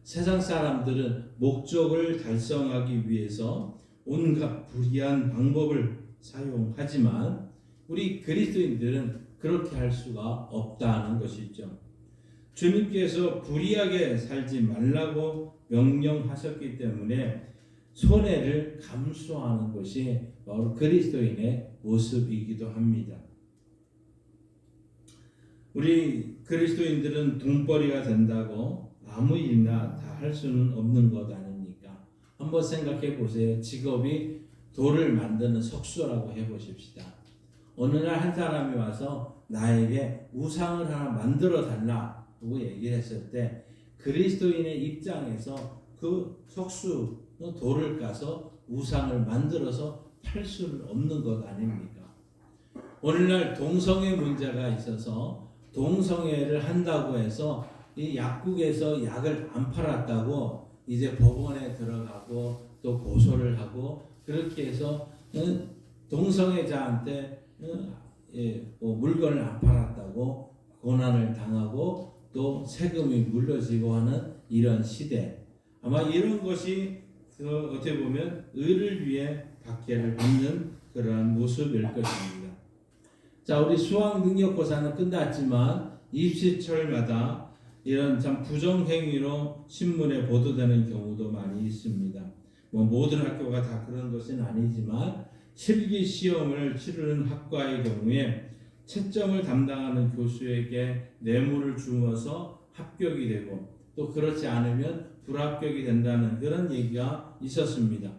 세상 사람들은 목적을 달성하기 위해서 온갖 불의한 방법을 사용하지만 우리 그리스도인들은 그렇게 할 수가 없다는 것이죠. 주님께서 불의하게 살지 말라고 명령하셨기 때문에 손해를 감수하는 것이 바로 그리스도인의 모습이기도 합니다. 우리 그리스도인들은 돈벌이가 된다고 아무 일이나 다 할 수는 없는 것 아닙니까? 한번 생각해 보세요. 직업이 돌을 만드는 석수라고 해보십시다. 어느 날 한 사람이 와서 나에게 우상을 하나 만들어 달라고 얘기를 했을 때 그리스도인의 입장에서 그 석수 돌을 까서 우상을 만들어서 팔 수는 없는 것 아닙니까? 오늘날 동성애 문제가 있어서 동성애를 한다고 해서 이 약국에서 약을 안 팔았다고 이제 법원에 들어가고 또 고소를 하고 그렇게 해서 동성애자한테 물건을 안 팔았다고 고난을 당하고 또 세금이 물려지고 하는 이런 시대, 아마 이런 것이 어떻게 보면 의를 위해 박해를 받는 그러한 모습일 것입니다. 자, 우리 수학능력고사는 끝났지만 입시철마다 이런 참 부정행위로 신문에 보도되는 경우도 많이 있습니다. 모든 학교가 다 그런 것은 아니지만 실기 시험을 치르는 학과의 경우에 채점을 담당하는 교수에게 뇌물을 주어서 합격이 되고 또 그렇지 않으면 불합격이 된다는 그런 얘기가 있었습니다.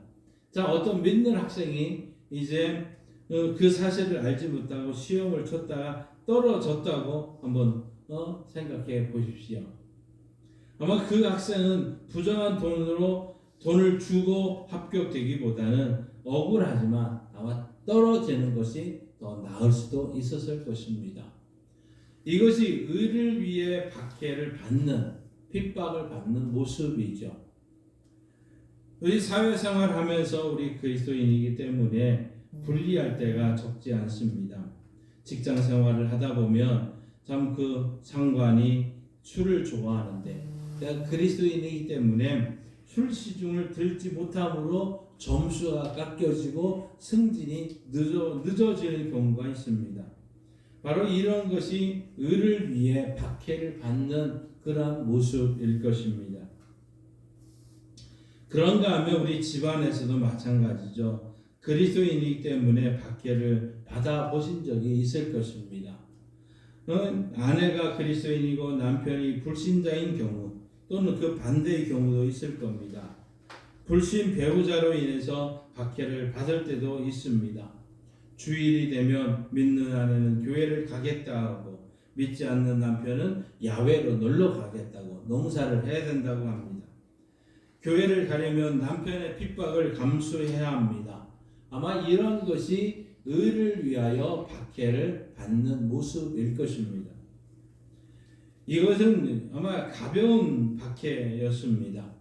자, 어떤 믿는 학생이 이제 그 사실을 알지 못하고 시험을 쳤다가 떨어졌다고 한번 생각해 보십시오. 아마 그 학생은 부정한 돈을 주고 합격되기보다는 억울하지만 아마 떨어지는 것이 더 나을 수도 있었을 것입니다. 이것이 의를 위해 박해를 받는, 핍박을 받는 모습이죠. 우리 사회생활 하면서 우리 그리스도인이기 때문에 불리할 때가 적지 않습니다. 직장 생활을 하다 보면 참 그 상관이 술을 좋아하는데 내가 그리스도인이기 때문에 술 시중을 들지 못함으로 점수가 깎여지고 승진이 늦어지는 경우가 있습니다. 바로 이런 것이 의를 위해 박해를 받는 그런 모습일 것입니다. 그런가 하면 우리 집안에서도 마찬가지죠. 그리스도인이기 때문에 박해를 받아보신 적이 있을 것입니다. 아내가 그리스도인이고 남편이 불신자인 경우 또는 그 반대의 경우도 있을 겁니다. 불신 배우자로 인해서 박해를 받을 때도 있습니다. 주일이 되면 믿는 아내는 교회를 가겠다 하고 믿지 않는 남편은 야외로 놀러 가겠다고 농사를 해야 된다고 합니다. 교회를 가려면 남편의 핍박을 감수해야 합니다. 아마 이런 것이 의를 위하여 박해를 받는 모습일 것입니다. 이것은 아마 가벼운 박해였습니다.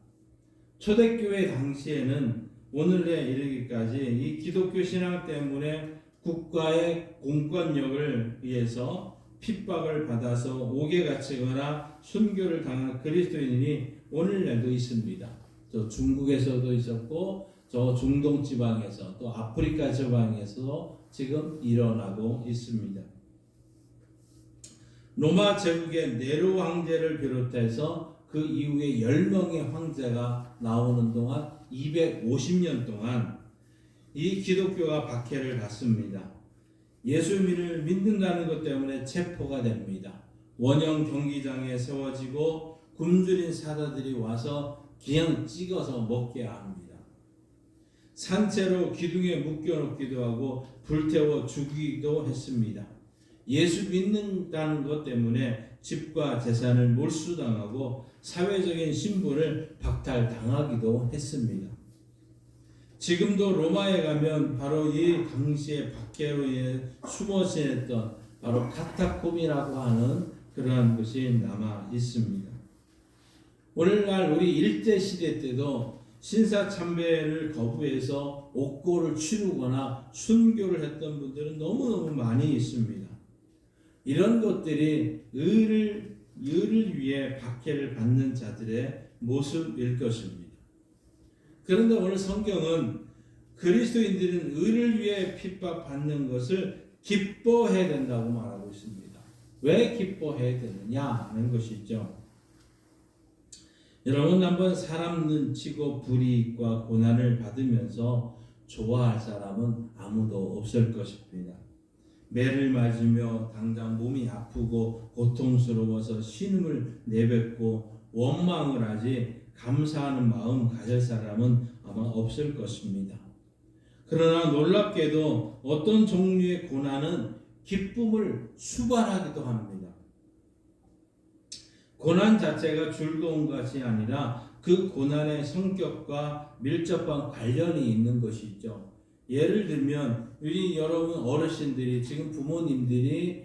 초대교회 당시에는 오늘에 이르기까지 이 기독교 신앙 때문에 국가의 공권력을 위해서 핍박을 받아서 옥에 갇히거나 순교를 당한 그리스도인이 오늘날도 있습니다. 저 중국에서도 있었고 저 중동 지방에서 또 아프리카 지방에서 지금 일어나고 있습니다. 로마 제국의 네로 황제를 비롯해서 그 이후에 10명의 황제가 나오는 동안 250년 동안 이 기독교가 박해를 받습니다. 예수님을 믿는다는 것 때문에 체포가 됩니다. 원형 경기장에 세워지고 굶주린 사자들이 와서 그냥 찍어서 먹게 합니다. 산채로 기둥에 묶여놓기도 하고 불태워 죽이기도 했습니다. 예수 믿는다는 것 때문에 집과 재산을 몰수당하고 사회적인 신분을 박탈당하기도 했습니다. 지금도 로마에 가면 바로 이 당시에 박해로에 숨어 지냈던 바로 카타콤이라고 하는 그러한 것이 남아 있습니다. 오늘날 우리 일제시대 때도 신사참배를 거부해서 옥고를 치르거나 순교를 했던 분들은 너무너무 많이 있습니다. 이런 것들이 의를 위해 박해를 받는 자들의 모습일 것입니다. 그런데 오늘 성경은 그리스도인들은 의를 위해 핍박받는 것을 기뻐해야 된다고 말하고 있습니다. 왜 기뻐해야 되느냐 하는 것이죠. 여러분 한번 사람 눈치고 불이익과 고난을 받으면서 좋아할 사람은 아무도 없을 것입니다. 매를 맞으며 당장 몸이 아프고 고통스러워서 신음을 내뱉고 원망을 하지 감사하는 마음 가질 사람은 아마 없을 것입니다. 그러나 놀랍게도 어떤 종류의 고난은 기쁨을 수반하기도 합니다. 고난 자체가 즐거운 것이 아니라 그 고난의 성격과 밀접한 관련이 있는 것이죠. 예를 들면 우리 여러분 어르신들이 지금 부모님들이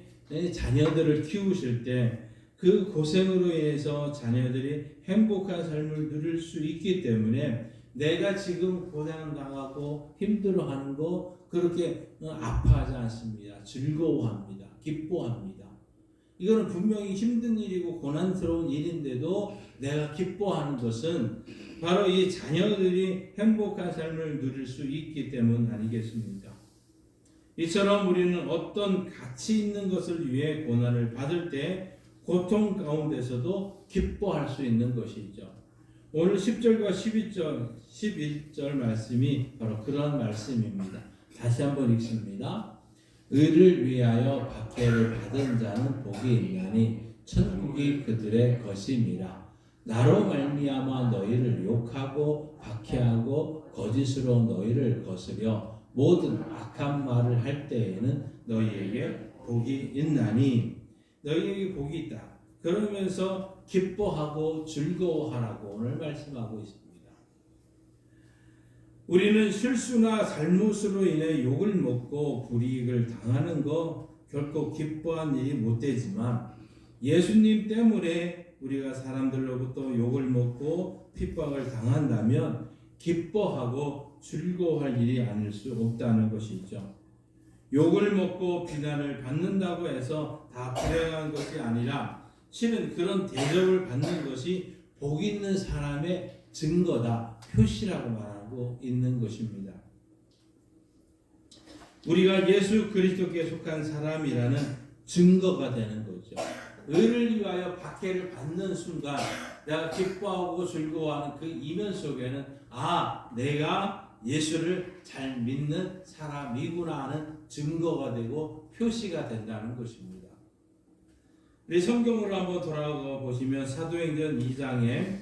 자녀들을 키우실 때 그 고생으로 인해서 자녀들이 행복한 삶을 누릴 수 있기 때문에 내가 지금 고생당하고 힘들어하는 거 그렇게 아파하지 않습니다. 즐거워합니다. 기뻐합니다. 이거는 분명히 힘든 일이고 고난스러운 일인데도 내가 기뻐하는 것은 바로 이 자녀들이 행복한 삶을 누릴 수 있기 때문 아니겠습니까? 이처럼 우리는 어떤 가치 있는 것을 위해 고난을 받을 때 고통 가운데서도 기뻐할 수 있는 것이죠. 오늘 10절과 11절 말씀이 바로 그런 말씀입니다. 다시 한번 읽습니다. 의를 위하여 박해를 받은 자는 복이 있나니 천국이 그들의 것임이라. 나로 말미암아 너희를 욕하고 박해하고 거짓으로 너희를 거스려 모든 악한 말을 할 때에는 너희에게 복이 있나니. 너희에게 복이 있다. 그러면서 기뻐하고 즐거워하라고 오늘 말씀하고 있습니다. 우리는 실수나 잘못으로 인해 욕을 먹고 불이익을 당하는 거 결코 기뻐한 일이 못 되지만 예수님 때문에 우리가 사람들로부터 욕을 먹고 핍박을 당한다면 기뻐하고 즐거워할 일이 아닐 수 없다는 것이죠. 욕을 먹고 비난을 받는다고 해서 다 불행한 것이 아니라 실은 그런 대접을 받는 것이 복 있는 사람의 증거다, 표시라고 말하고 있는 것입니다. 우리가 예수 그리스도께 속한 사람이라는 증거가 되는 거죠. 의를 위하여 박해를 받는 순간 내가 기뻐하고 즐거워하는 그 이면 속에는 내가 예수를 잘 믿는 사람이구나 하는 증거가 되고 표시가 된다는 것입니다. 우리 성경으로 한번 돌아가 보시면 사도행전 2장에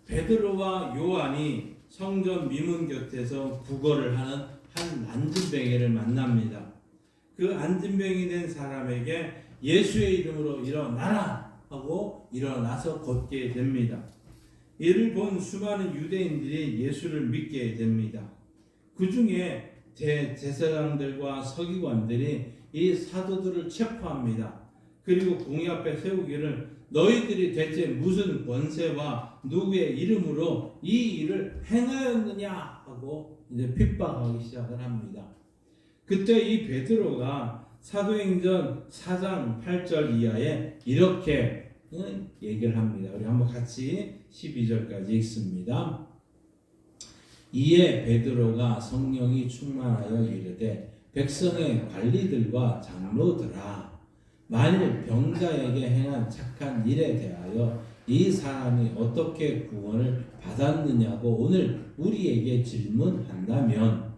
베드로와 요한이 성전 미문 곁에서 구걸을 하는 한 안진뱅이를 만납니다. 그 안진뱅이 된 사람에게 예수의 이름으로 일어나라 하고 일어나서 걷게 됩니다. 이를 본 수많은 유대인들이 예수를 믿게 됩니다. 그 중에 대제사장들과 서기관들이 이 사도들을 체포합니다. 그리고 공의 앞에 세우기를 너희들이 대체 무슨 권세와 누구의 이름으로 이 일을 행하였느냐 하고 이제 핍박하기 시작을 합니다. 그때 이 베드로가 사도행전 4장 8절 이하에 이렇게 얘기를 합니다. 우리 한번 같이 12절까지 읽습니다. 이에 베드로가 성령이 충만하여 이르되 백성의 관리들과 장로들아 만일 병자에게 행한 착한 일에 대하여 이 사람이 어떻게 구원을 받았느냐고 오늘 우리에게 질문한다면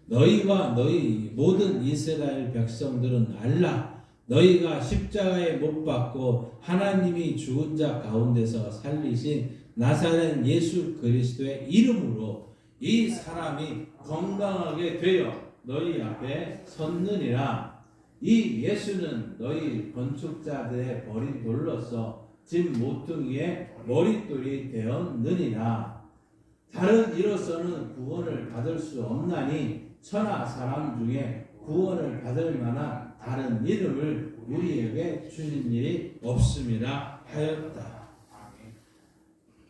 너희와 너희 모든 이스라엘 백성들은 알라. 너희가 십자가에 못 박고 하나님이 죽은 자 가운데서 살리신 나사렛 예수 그리스도의 이름으로 이 사람이 건강하게 되어 너희 앞에 섰느니라. 이 예수는 너희 건축자들의 버린 돌로서 집 모퉁이의 머릿돌이 되었느니라. 다른 이로서는 구원을 받을 수 없나니 천하 사람 중에 구원을 받을 만한 다른 이름을 우리에게 주신 일이 없음이라 하였다.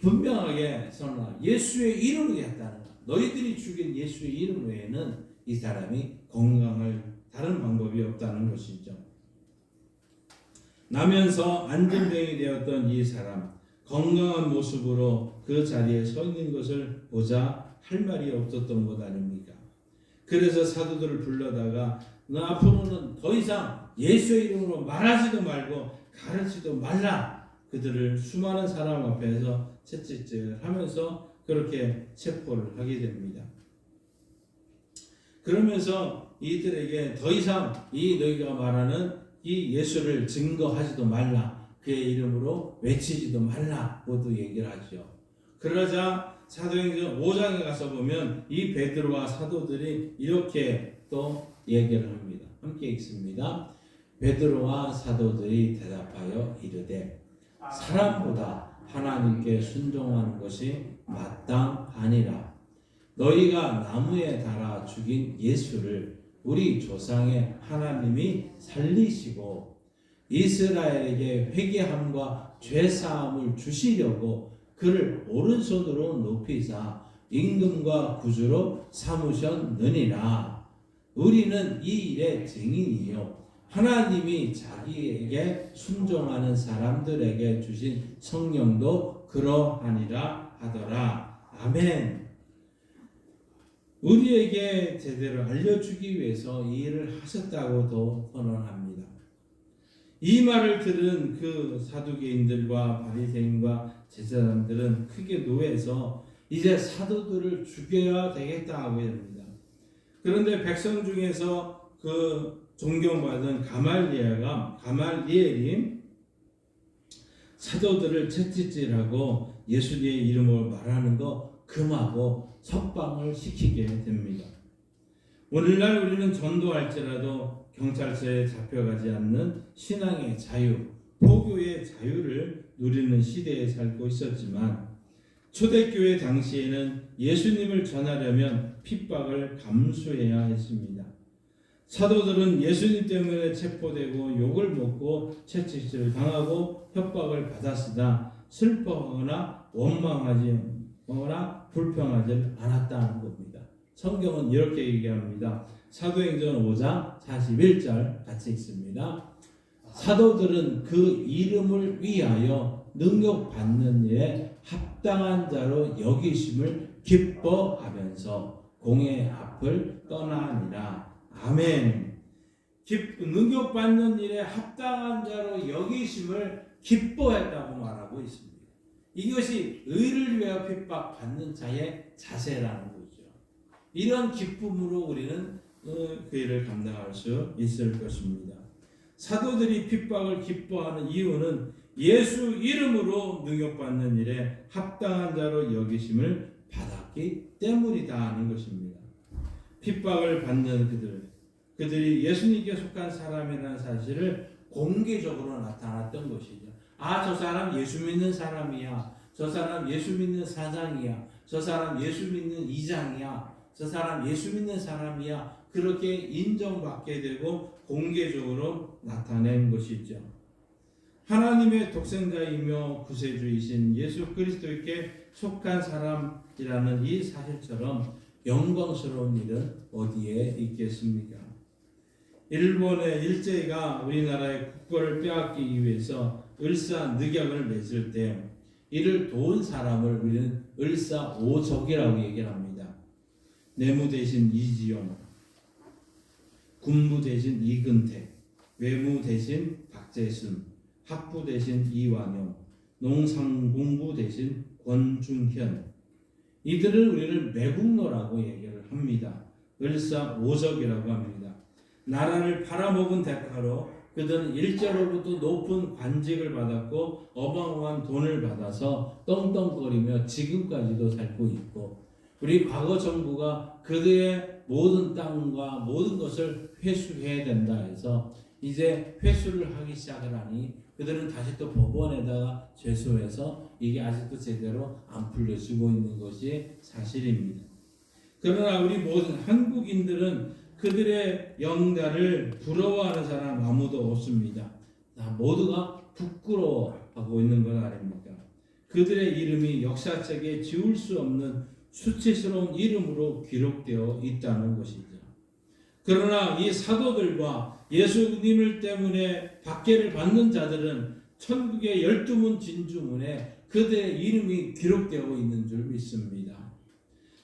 분명하게 선언하 예수의 이름으로 했다는 것. 너희들이 죽인 예수의 이름 외에는 이 사람이 건강할 다른 방법이 없다는 것이죠. 나면서 안진병이 되었던 이 사람, 건강한 모습으로 그 자리에 서 있는 것을 보자 할 말이 없었던 것 아닙니까? 그래서 사도들을 불러다가 너 앞으로는 더 이상 예수의 이름으로 말하지도 말고 가르치도 말라. 그들을 수많은 사람 앞에서 채찍질을 하면서 그렇게 체포를 하게 됩니다. 그러면서 이들에게 더 이상 이 너희가 말하는 이 예수를 증거하지도 말라. 그의 이름으로 외치지도 말라고도 얘기를 하죠. 그러자 사도행전 5장에 가서 보면 이 베드로와 사도들이 이렇게 또 얘기를 합니다. 함께 읽습니다. 베드로와 사도들이 대답하여 이르되 사람보다 하나님께 순종하는 것이 마땅하니라. 너희가 나무에 달아 죽인 예수를 우리 조상의 하나님이 살리시고 이스라엘에게 회개함과 죄사함을 주시려고 그를 오른손으로 높이사 임금과 구주로 삼으셨느니라. 우리는 이 일의 증인이요 하나님이 자기에게 순종하는 사람들에게 주신 성령도 그러하니라 하더라. 아멘. 우리에게 제대로 알려주기 위해서 이 일을 하셨다고도 선언합니다. 이 말을 들은 그 사두개인들과 바리새인과 제사장들은 크게 노해서 이제 사도들을 죽여야 되겠다고 합니다. 그런데 백성 중에서 그 존경받은 가말리엘이 사도들을 채찍질하고 예수님의 이름으로 말하는 거 금하고 석방을 시키게 됩니다. 오늘날 우리는 전도할지라도 경찰서에 잡혀가지 않는 신앙의 자유, 포교의 자유를 누리는 시대에 살고 있었지만 초대교회 당시에는 예수님을 전하려면 핍박을 감수해야 했습니다. 사도들은 예수님 때문에 체포되고 욕을 먹고 채찍질을 당하고 협박을 받았으나 슬퍼하거나 원망하거나 불평하지 않았다는 겁니다. 성경은 이렇게 얘기합니다. 사도행전 5장 41절 같이 읽습니다. 사도들은 그 이름을 위하여 능욕받는 일에 합당한 자로 여기심을 기뻐하면서 공의 앞을 떠나니라. 아멘. 능욕받는 일에 합당한 자로 여기심을 기뻐했다고 말하고 있습니다. 이것이 의를 위하여 핍박받는 자의 자세라는 거죠. 이런 기쁨으로 우리는 그 일을 감당할 수 있을 것입니다. 사도들이 핍박을 기뻐하는 이유는 예수 이름으로 능욕받는 일에 합당한 자로 여기심을 받았기 때문이다 하는 것입니다. 핍박을 받는 그들이 예수님께 속한 사람이라는 사실을 공개적으로 나타났던 것이죠. 아, 저 사람 예수 믿는 사람이야. 저 사람 예수 믿는 사장이야. 저 사람 예수 믿는 이장이야. 저 사람 예수 믿는 사람이야. 그렇게 인정받게 되고 공개적으로 나타낸 것이죠. 하나님의 독생자이며 구세주이신 예수 그리스도께 속한 사람이라는 이 사실처럼 영광스러운 일은 어디에 있겠습니까? 일본의 일제가 우리나라의 국권을 빼앗기기 위해서 을사늑약을 맺을 때 이를 도운 사람을 우리는 을사오적이라고 얘기를 합니다. 내무 대신 이지용, 군부 대신 이근택, 외무 대신 박재순, 학부 대신 이완용, 농상공부 대신 권중현. 이들을 우리는 매국노라고 얘기를 합니다. 을사오적이라고 합니다. 나라를 팔아먹은 대가로 그들은 일제로부터 높은 관직을 받았고 어마어마한 돈을 받아서 떵떵거리며 지금까지도 살고 있고, 우리 과거 정부가 그들의 모든 땅과 모든 것을 회수해야 된다 해서 이제 회수를 하기 시작을 하니 그들은 다시 또 법원에다가 제소해서 이게 아직도 제대로 안 풀려지고 있는 것이 사실입니다. 그러나 우리 모든 한국인들은 그들의 영달을 부러워하는 사람 아무도 없습니다. 모두가 부끄러워하고 있는 것 아닙니까? 그들의 이름이 역사책에 지울 수 없는 수치스러운 이름으로 기록되어 있다는 것이죠. 그러나 이 사도들과 예수님을 때문에 박해를 받는 자들은 천국의 12문 진주문에 그들의 이름이 기록되어 있는 줄 믿습니다.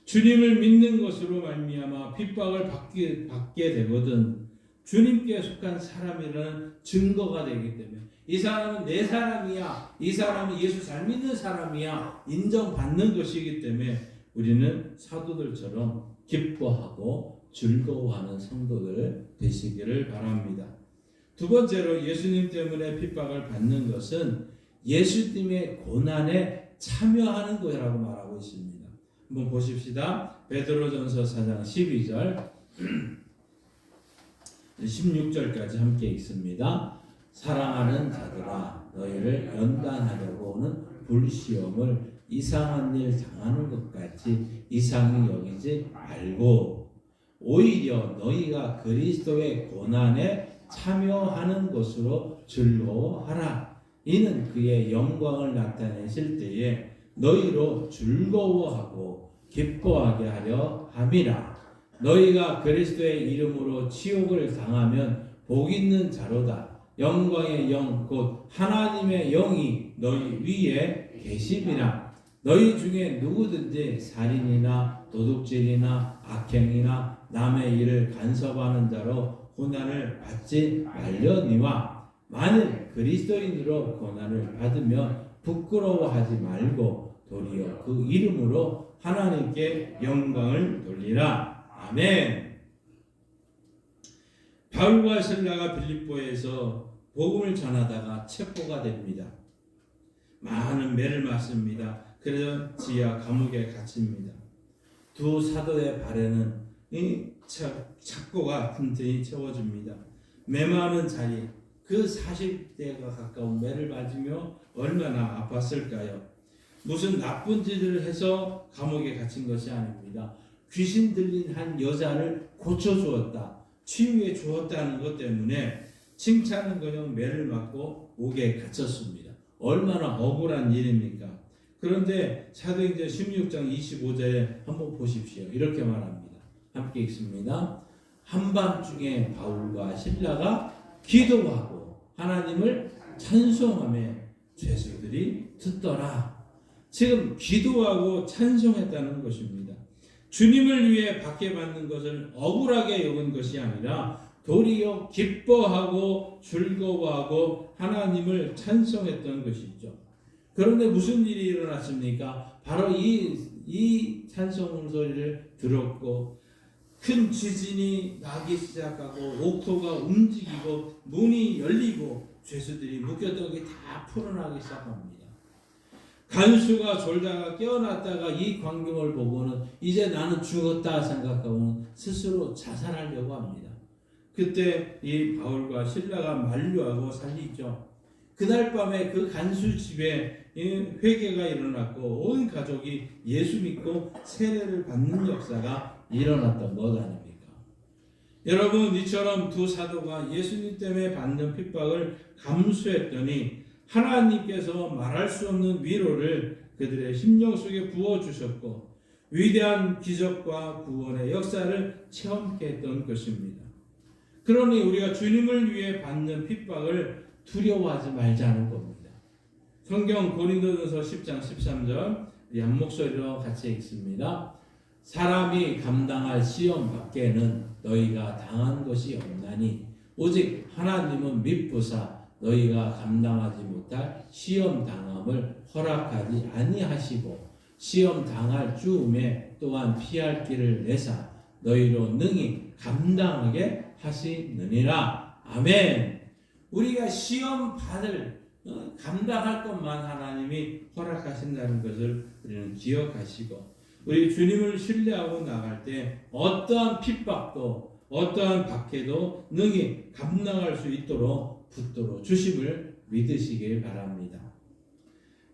주님을 믿는 것으로 말미암아 핍박을 받게 되거든 주님께 속한 사람이라는 증거가 되기 때문에 이 사람은 내 사람이야, 이 사람은 예수 잘 믿는 사람이야 인정받는 것이기 때문에 우리는 사도들처럼 기뻐하고 즐거워하는 성도들 되시기를 바랍니다. 두 번째로 예수님 때문에 핍박을 받는 것은 예수님의 고난에 참여하는 거라고 말하고 있습니다. 한번 보십시다. 베드로전서 4장 12절 16절까지 함께 읽습니다. 사랑하는 자들아, 너희를 연단하려고 오는 불시험을 이상한 일 당하는 것 같이 이상히 여기지 말고 오히려 너희가 그리스도의 고난에 참여하는 것으로 즐거워하라. 이는 그의 영광을 나타내실 때에 너희로 즐거워하고 기뻐하게 하려 함이라. 너희가 그리스도의 이름으로 치욕을 당하면 복 있는 자로다. 영광의 영 곧 하나님의 영이 너희 위에 계심이라. 너희 중에 누구든지 살인이나 도둑질이나 악행이나 남의 일을 간섭하는 자로 고난을 받지 말려니와 만일 그리스도인으로 고난을 받으면 부끄러워하지 말고 도리어 그 이름으로 하나님께 영광을 돌리라. 아멘. 바울과 실라가 빌립보에서 복음을 전하다가 체포가 됩니다. 많은 매를 맞습니다. 그래서 지하 감옥에 갇힙니다. 두 사도의 발에는 이 착고가 튼튼히 채워집니다. 매 많은 자리, 그 40대가 가까운 매를 맞으며 얼마나 아팠을까요? 무슨 나쁜 짓을 해서 감옥에 갇힌 것이 아닙니다. 귀신 들린 한 여자를 고쳐주었다, 치유해 주었다는 것 때문에 칭찬은커녕 매를 맞고 옥에 갇혔습니다. 얼마나 억울한 일입니까? 그런데 사도행전 16장 25절에 한번 보십시오. 이렇게 말합니다. 함께 읽습니다. 한밤중에 바울과 실라가 기도하고 하나님을 찬송하며 죄수들이 듣더라. 지금 기도하고 찬송했다는 것입니다. 주님을 위해 박해받는 것을 억울하게 여긴 것이 아니라 도리어 기뻐하고 즐거워하고 하나님을 찬송했던 것이죠. 그런데 무슨 일이 일어났습니까? 바로 이 찬송 소리를 들었고 큰 지진이 나기 시작하고 옥토가 움직이고 문이 열리고 죄수들이 묶였던 게 다 풀어나기 시작합니다. 간수가 졸다가 깨어났다가 이 광경을 보고는 이제 나는 죽었다 생각하고는 스스로 자살하려고 합니다. 그때 이 바울과 실라가 만류하고 살리죠. 그날 밤에 그 간수 집에 회개가 일어났고 온 가족이 예수 믿고 세례를 받는 역사가 일어났던 것 아닙니까? 여러분, 이처럼 두 사도가 예수님 때문에 받는 핍박을 감수했더니 하나님께서 말할 수 없는 위로를 그들의 심령 속에 부어주셨고 위대한 기적과 구원의 역사를 체험케 했던 것입니다. 그러니 우리가 주님을 위해 받는 핍박을 두려워하지 말자는 겁니다. 성경 고린도전서 10장 13절 우리 한 목소리로 같이 읽습니다. 사람이 감당할 시험 밖에는 너희가 당한 것이 없나니 오직 하나님은 미쁘사 너희가 감당하지 못할 시험 당함을 허락하지 아니하시고 시험 당할 즈음에 또한 피할 길을 내사 너희로 능히 감당하게 하시느니라. 아멘. 우리가 시험 받을 감당할 것만 하나님이 허락하신다는 것을 우리는 기억하시고, 우리 주님을 신뢰하고 나갈 때 어떠한 핍박도 어떠한 박해도 능히 감당할 수 있도록 붙들어 주심을 믿으시길 바랍니다.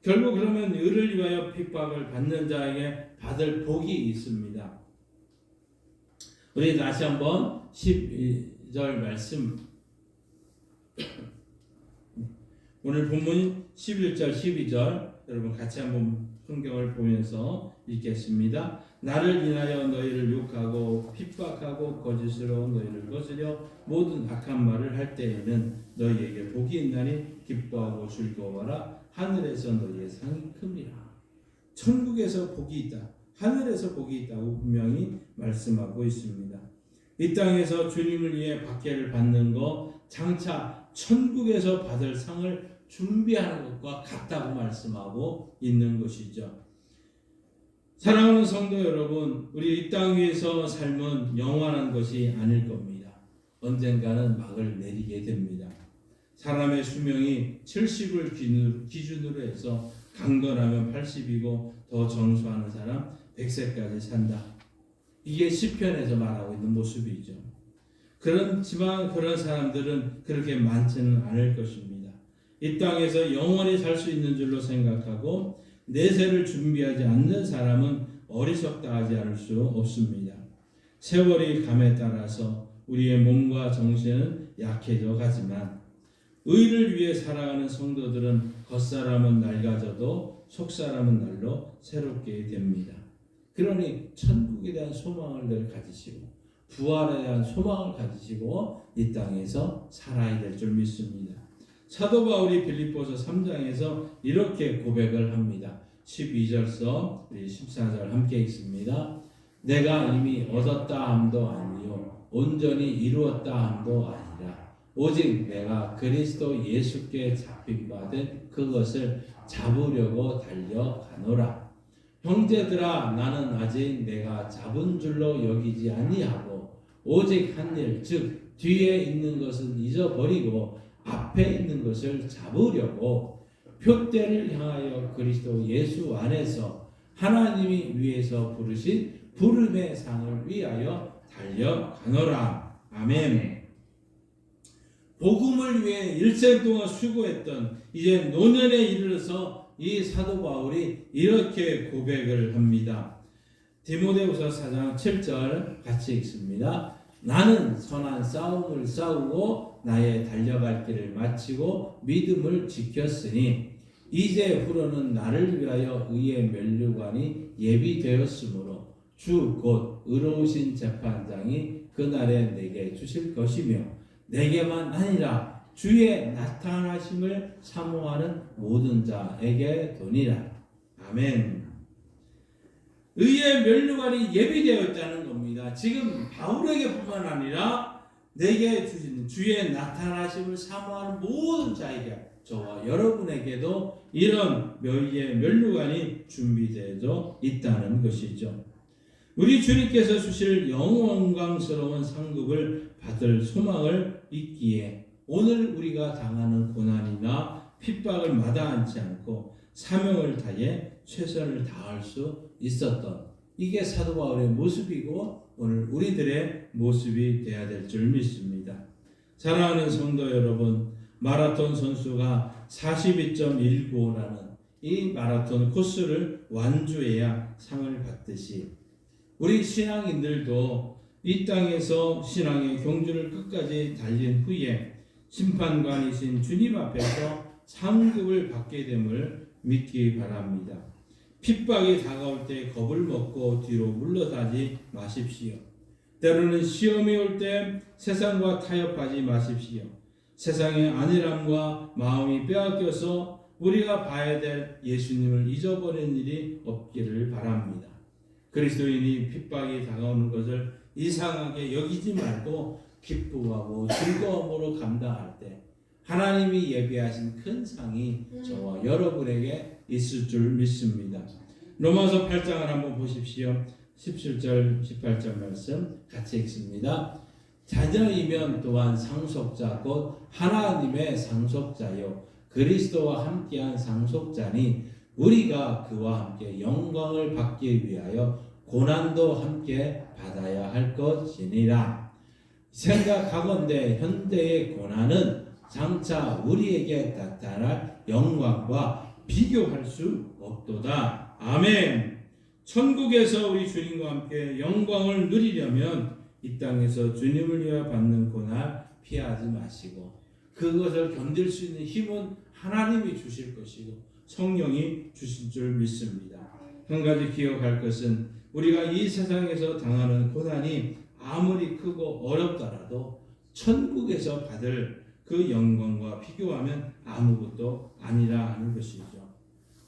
결국 그러면 의를 위하여 핍박을 받는 자에게 받을 복이 있습니다. 우리 다시 한번 12절 말씀, 오늘 본문 11절 12절 여러분 같이 한번 성경을 보면서 읽겠습니다. 나를 인하여 너희를 욕하고 핍박하고 거짓으로 너희를 거스려 모든 악한 말을 할 때에는 너희에게 복이 있나니 기뻐하고 즐거워하라. 하늘에서 너희의 상이 큽니다. 천국에서 복이 있다, 하늘에서 복이 있다고 분명히 말씀하고 있습니다. 이 땅에서 주님을 위해 박해를 받는 것 장차 천국에서 받을 상을 준비하는 것과 같다고 말씀하고 있는 것이죠. 사랑하는 성도 여러분, 우리 이 땅 위에서 삶은 영원한 것이 아닐 겁니다. 언젠가는 막을 내리게 됩니다. 사람의 수명이 70을 기준으로 해서 강건하면 80이고 더 정수하는 사람 100세까지 산다. 이게 시편에서 말하고 있는 모습이죠. 그렇지만 그런 사람들은 그렇게 많지는 않을 것입니다. 이 땅에서 영원히 살 수 있는 줄로 생각하고 내세를 준비하지 않는 사람은 어리석다 하지 않을 수 없습니다. 세월이 감에 따라서 우리의 몸과 정신은 약해져 가지만 의를 위해 살아가는 성도들은 겉사람은 낡아져도 속사람은 날로 새롭게 됩니다. 그러니 천국에 대한 소망을 늘 가지시고 부활에 대한 소망을 가지시고 이 땅에서 살아야 될 줄 믿습니다. 사도 바울이 빌립보서 3장에서 이렇게 고백을 합니다. 12절서 14절 함께 읽습니다. 내가 이미 얻었다 함도 아니요 온전히 이루었다 함도 아니라 오직 내가 그리스도 예수께 잡힌 바 된 그것을 잡으려고 달려가노라. 형제들아, 나는 아직 내가 잡은 줄로 여기지 아니하고 오직 한 일, 즉 뒤에 있는 것은 잊어버리고 앞에 있는 것을 잡으려고 표대를 향하여 그리스도 예수 안에서 하나님이 위에서 부르신 부름의 상을 위하여 달려가노라. 아멘. 복음을 위해 일생 동안 수고했던 이제 노년에 이르러서 이 사도 바울이 이렇게 고백을 합니다. 디모데후서 4장 7절 같이 읽습니다. 나는 선한 싸움을 싸우고 나의 달려갈 길을 마치고 믿음을 지켰으니 이제 후로는 나를 위하여 의의 면류관이 예비되었으므로 주 곧 의로우신 재판장이 그날에 내게 주실 것이며 내게만 아니라 주의 나타나심을 사모하는 모든 자에게 도니라. 아멘. 의의 면류관이 예비되어 있다는 겁니다. 지금 바울에게뿐만 아니라 내게 주신 주의 나타나심을 사모하는 모든 자에게, 저와 여러분에게도 이런 의의 면류관이 준비되어 있다는 것이죠. 우리 주님께서 주실 영광스러운 상급을 받을 소망을 있기에 오늘 우리가 당하는 고난이나 핍박을 마다하지 않고 사명을 다해 최선을 다할 수 있었던, 이게 사도 바울의 모습이고 오늘 우리들의 모습이 되어야 될 줄 믿습니다. 사랑하는 성도 여러분, 마라톤 선수가 42.195라는 이 마라톤 코스를 완주해야 상을 받듯이 우리 신앙인들도 이 땅에서 신앙의 경주를 끝까지 달린 후에 심판관이신 주님 앞에서 상급을 받게 됨을 믿기 바랍니다. 핍박이 다가올 때 겁을 먹고 뒤로 물러가지 마십시오. 때로는 시험이 올 때 세상과 타협하지 마십시오. 세상의 안일함과 마음이 빼앗겨서 우리가 봐야 될 예수님을 잊어버리는 일이 없기를 바랍니다. 그리스도인이 핍박이 다가오는 것을 이상하게 여기지 말고 기쁨하고 즐거움으로 감당할 때 하나님이 예비하신 큰 상이 저와 여러분에게 있을 줄 믿습니다. 로마서 8장을 한번 보십시오. 17절 18절 말씀 같이 읽습니다. 자녀이면 또한 상속자 곧 하나님의 상속자요 그리스도와 함께한 상속자니 우리가 그와 함께 영광을 받기 위하여 고난도 함께 받아야 할 것이니라. 생각하건대 현대의 고난은 장차 우리에게 나타날 영광과 비교할 수 없도다. 아멘. 천국에서 우리 주님과 함께 영광을 누리려면 이 땅에서 주님을 위하여 받는 고난 피하지 마시고 그것을 견딜 수 있는 힘은 하나님이 주실 것이고 성령이 주실 줄 믿습니다. 한 가지 기억할 것은 우리가 이 세상에서 당하는 고난이 아무리 크고 어렵더라도 천국에서 받을 그 영광과 비교하면 아무것도 아니라 하는 것이죠.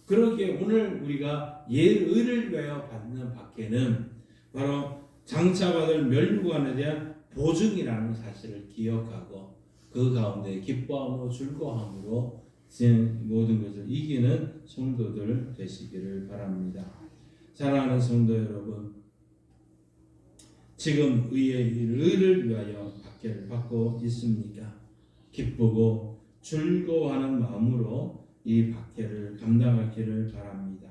그러기에 오늘 우리가 의를 위하여 받는 박해는 바로 장차 받을 멸류관에 대한 보증이라는 사실을 기억하고 그 가운데 기뻐함으로 즐거움으로 모든 것을 이기는 성도들 되시기를 바랍니다. 사랑하는 성도 여러분, 지금 의를 위하여 박해를 받고 있습니까? 기쁘고 즐거워하는 마음으로 이 박해를 감당하기를 바랍니다.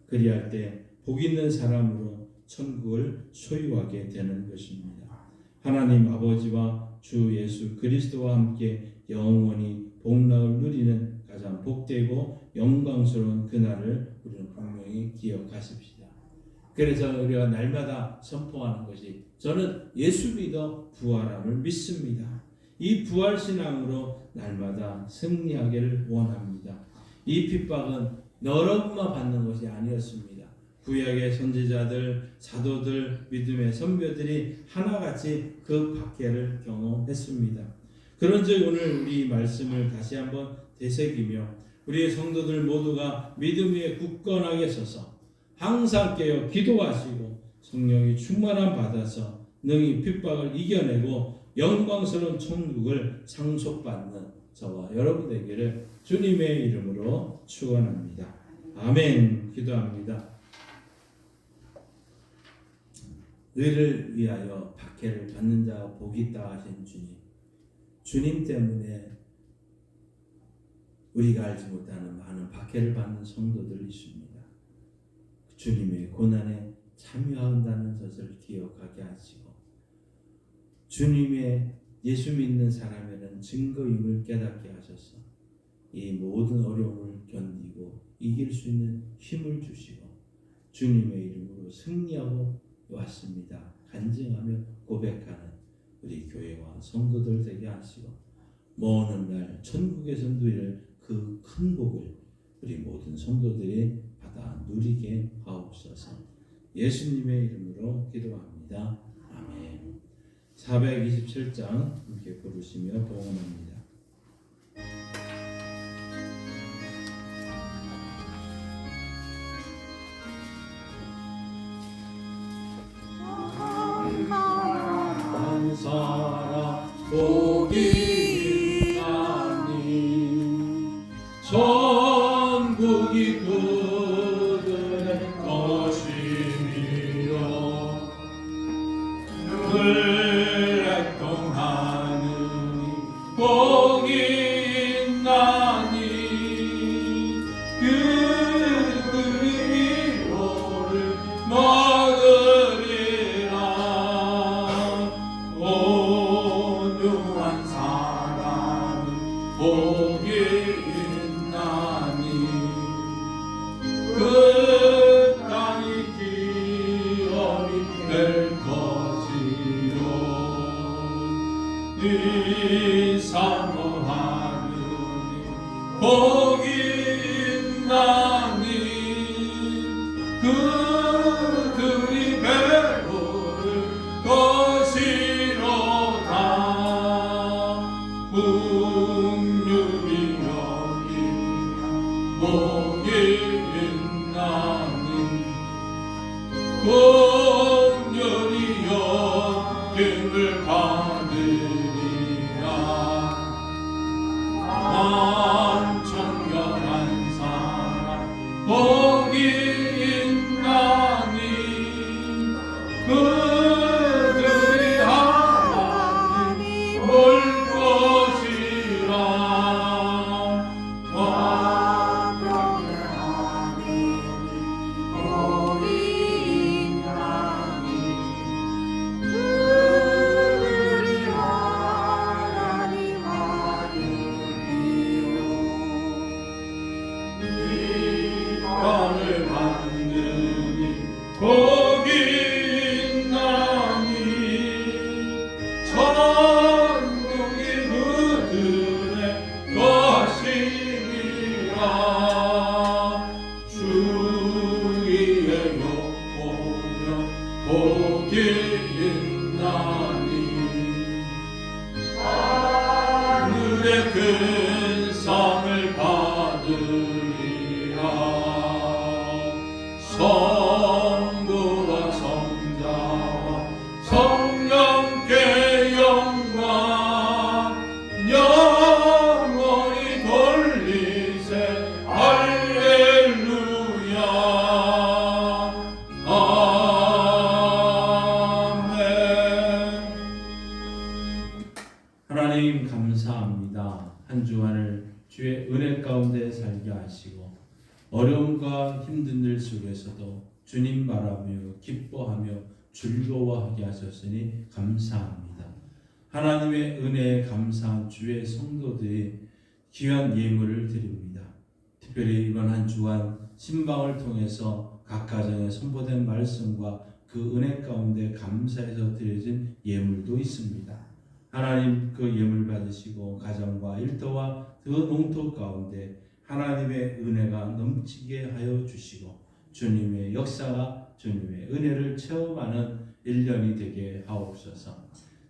그리할 때 복 있는 사람으로 천국을 소유하게 되는 것입니다. 하나님 아버지와 주 예수 그리스도와 함께 영원히 복락을 누리는 가장 복되고 영광스러운 그날을 우리는 분명히 기억하십시다. 그래서 우리가 날마다 선포하는 것이 저는 예수 믿어 부활함을 믿습니다. 이 부활신앙으로 날마다 승리하기를 원합니다. 이 핍박은 여러분만 받는 것이 아니었습니다. 구약의 선지자들, 사도들, 믿음의 선배들이 하나같이 그 박해를 경험했습니다. 그런즉 오늘 우리 말씀을 다시 한번 되새기며 우리의 성도들 모두가 믿음 위에 굳건하게 서서 항상 깨어 기도하시고 성령의 충만함 받아서 능히 핍박을 이겨내고 영광스러운 천국을 상속받는 저와 여러분 되기를 주님의 이름으로 축원합니다. 아멘. 기도합니다. 의를 위하여 박해를 받는 자가 복이 있다 하신 주님, 주님 때문에 우리가 알지 못하는 많은 박해를 받는 성도들이 있습니다. 주님의 고난에 참여한다는 것을 기억하게 하시고 주님의 예수 믿는 사람에는 증거임을 깨닫게 하셔서 이 모든 어려움을 견디고 이길 수 있는 힘을 주시고 주님의 이름으로 승리하고 왔습니다. 간증하며 고백하는 우리 교회와 성도들 되게 하시고 먼 훗날 천국에서 누릴 그 큰 복을 우리 모든 성도들이 받아 누리게 하옵소서. 예수님의 이름으로 기도합니다. 아멘. 427장 함께 부르시며 봉헌합니다. 한 사람 복이 있나니 천국이 그들의 것이며 늘 행동하느니 복이 있나니 그들이 위로를 얻으리라. 온유한 사람은 복이 있나니 그 땅이 기업이 될 것이요 이 사모하느니 복이 있나니 그들이 배부를 것이로다. 풍류이 여기며 복이 있나니 주안을 주의 은혜 가운데 살게 하시고 어려움과 힘든 일 속에서도 주님 바라며 기뻐하며 즐거워하게 하셨으니 감사합니다. 하나님의 은혜에 감사한 주의 성도들이 귀한 예물을 드립니다. 특별히 이번 한 주간 신방을 통해서 각 가정에 선포된 말씀과 그 은혜 가운데 감사해서 드려진 예물도 있습니다. 하나님 그 예물 받으시고 가정과 일터와 그 농토 가운데 하나님의 은혜가 넘치게 하여 주시고 주님의 역사가 주님의 은혜를 체험하는 1년이 되게 하옵소서.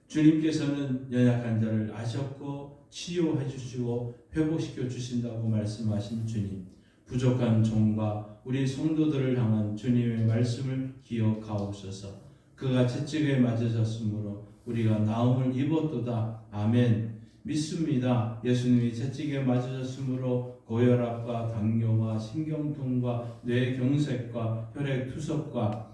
주님께서는 연약한 자를 아셨고 치유해 주시고 회복시켜 주신다고 말씀하신 주님, 부족한 종과 우리 성도들을 향한 주님의 말씀을 기억하옵소서. 그가 채찍에 맞으셨으므로 우리가 나음을 입었도다. 아멘. 믿습니다. 예수님이 채찍에 맞으셨으므로 고혈압과 당뇨와 신경통과 뇌경색과 혈액투석과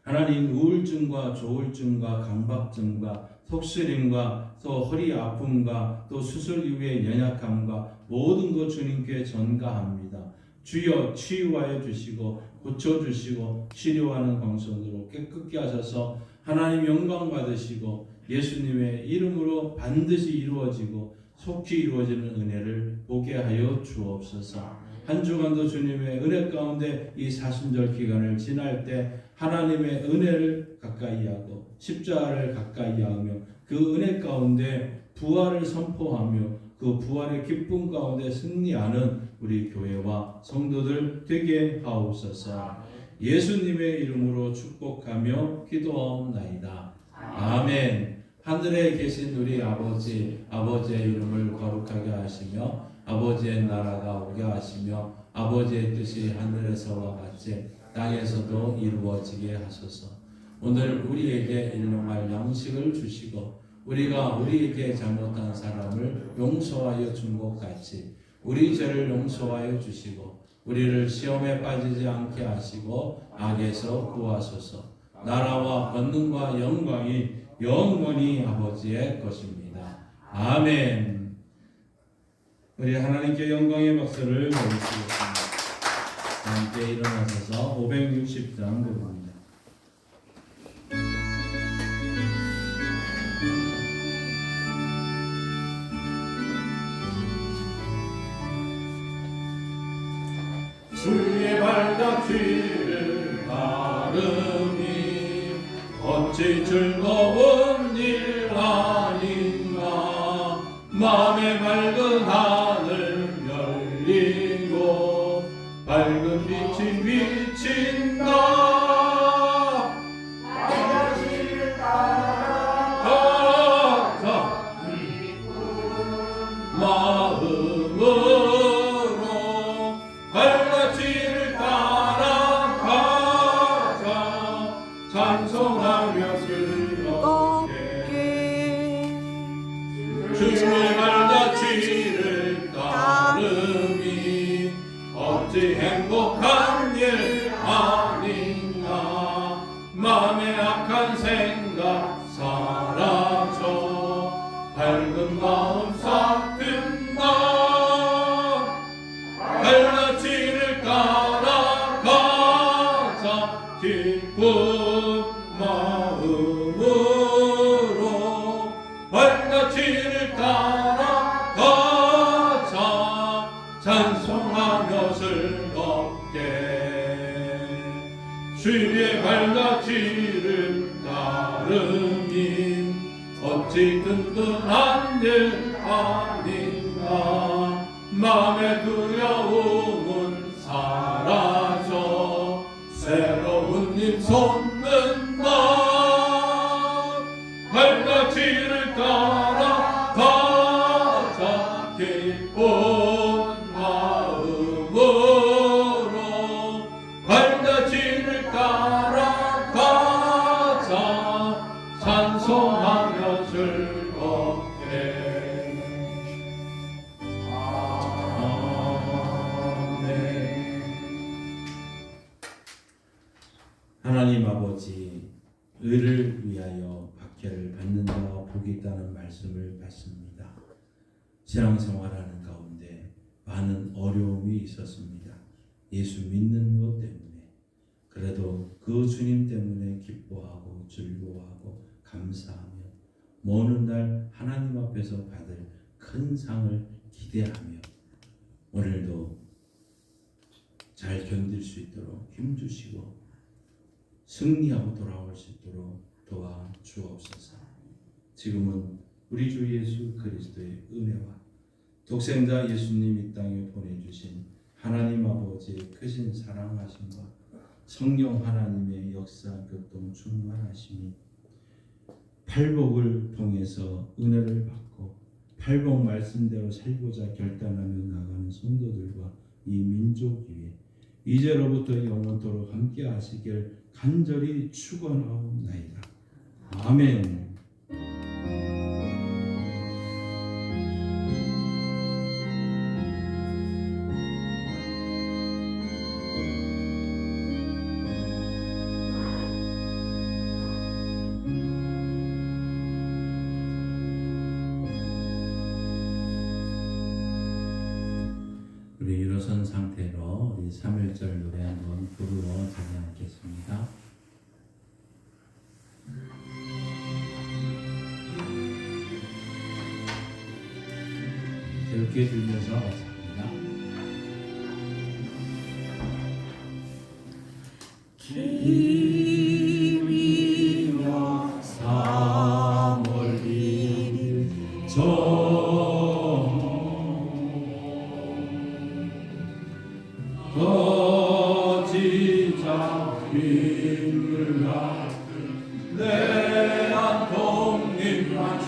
하나님 우울증과 조울증과 강박증과 속쓰림과 또 허리 아픔과 또 수술 이후의 연약함과 모든 것 주님께 전가합니다. 주여 치유하여 주시고 고쳐주시고 치료하는 광선으로 깨끗게 하셔서 하나님 영광 받으시고 예수님의 이름으로 반드시 이루어지고 속히 이루어지는 은혜를 보게 하여 주옵소서. 한 주간도 주님의 은혜 가운데 이 사순절 기간을 지날 때 하나님의 은혜를 가까이 하고 십자가를 가까이 하며 그 은혜 가운데 부활을 선포하며 그 부활의 기쁨 가운데 승리하는 우리 교회와 성도들 되게 하옵소서. 예수님의 이름으로 축복하며 기도하옵나이다. 아멘. 하늘에 계신 우리 아버지, 아버지의 이름을 거룩하게 하시며 아버지의 나라가 오게 하시며 아버지의 뜻이 하늘에서와 같이 땅에서도 이루어지게 하소서. 오늘 우리에게 일용할 양식을 주시고 우리가 우리에게 잘못한 사람을 용서하여 준 것 같이 우리 죄를 용서하여 주시고 우리를 시험에 빠지지 않게 하시고 악에서 구하소서. 나라와 권능과 영광이 영원히 아버지의 것입니다. 아멘. 우리 하나님께 영광의 박수를 올리시겠습니다. 함께 일어나셔서 560장 부릅니다. 주의 발자취를 따르니 어찌 즐거운 일 아닌가. 마음의 맑은 하늘 열리고 밝은 빛이 비친다. 발자취를 따라 마음으로 발자취를 따라가자. 찬송하며 즐겁게 주의 발자취를 따르니 어찌 행복한 일 아닌가. 마음의 악한 생각 사라져 밝은 마음 싹 든다. 발자취를 따라가자. 기쁜 마음으로 발자취를 따라가자. 찬송하며 즐겁게 주의 발자취를 따르니 어찌 든든한 일 아닌가. 마음의 두려움은 사라져 새로운 힘 솟는다. 발자취를 따라가자. 기쁜 마음으로 발자취를 따라가자. 찬송하며 즐겁게. 아멘. 하나님 아버지, 의를 위하여 박해를 받는 자와 복이 있다는 말씀을 받습니다. 신앙생활하는 가운데 많은 어려움이 있었습니다. 예수 믿는 것 때문에. 그래도 그 주님 때문에 기뻐하고 즐거워하고 감사하며 먼 훗날 하나님 앞에서 받을 큰 상을 기대하며 오늘도 잘 견딜 수 있도록 힘주시고 승리하고 돌아올 수 있도록 도와주옵소서. 지금은 우리 주 예수 그리스도의 은혜와 독생자 예수님 이 땅에 보내주신 하나님 아버지의 크신 사랑하심과 성령 하나님의 역사 교통 충만하심이 팔복을 통해서 은혜를 받고 팔복 말씀대로 살고자 결단하며 나가는 성도들과 이 민족 위에 이제로부터 영원토록 함께 하시길 간절히 축원하옵나이다. 아멘. 우리 일어선 상태로 우리 3.1절 노래 한번 부르러 찬양하겠습니다. 이렇게 들면서 감사합니다. 기미며 3월 1일 거짓 잡힘을 같은 내 안동님만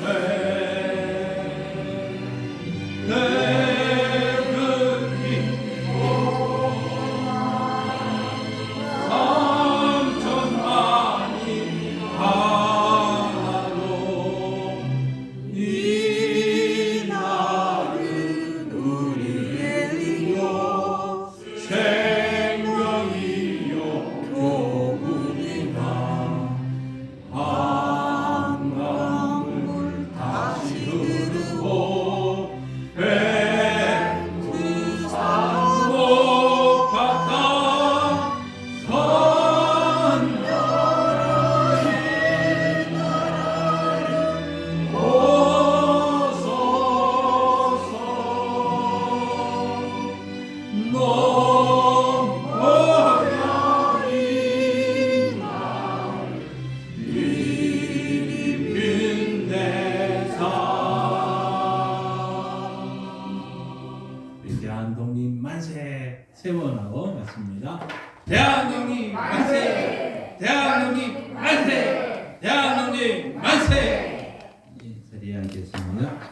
대한독립 만세! 세 번 하고 맞습니다. 대한독립 만세! 대한독립 만세! 대한독립 만세! 예, 자리에 앉겠습니다.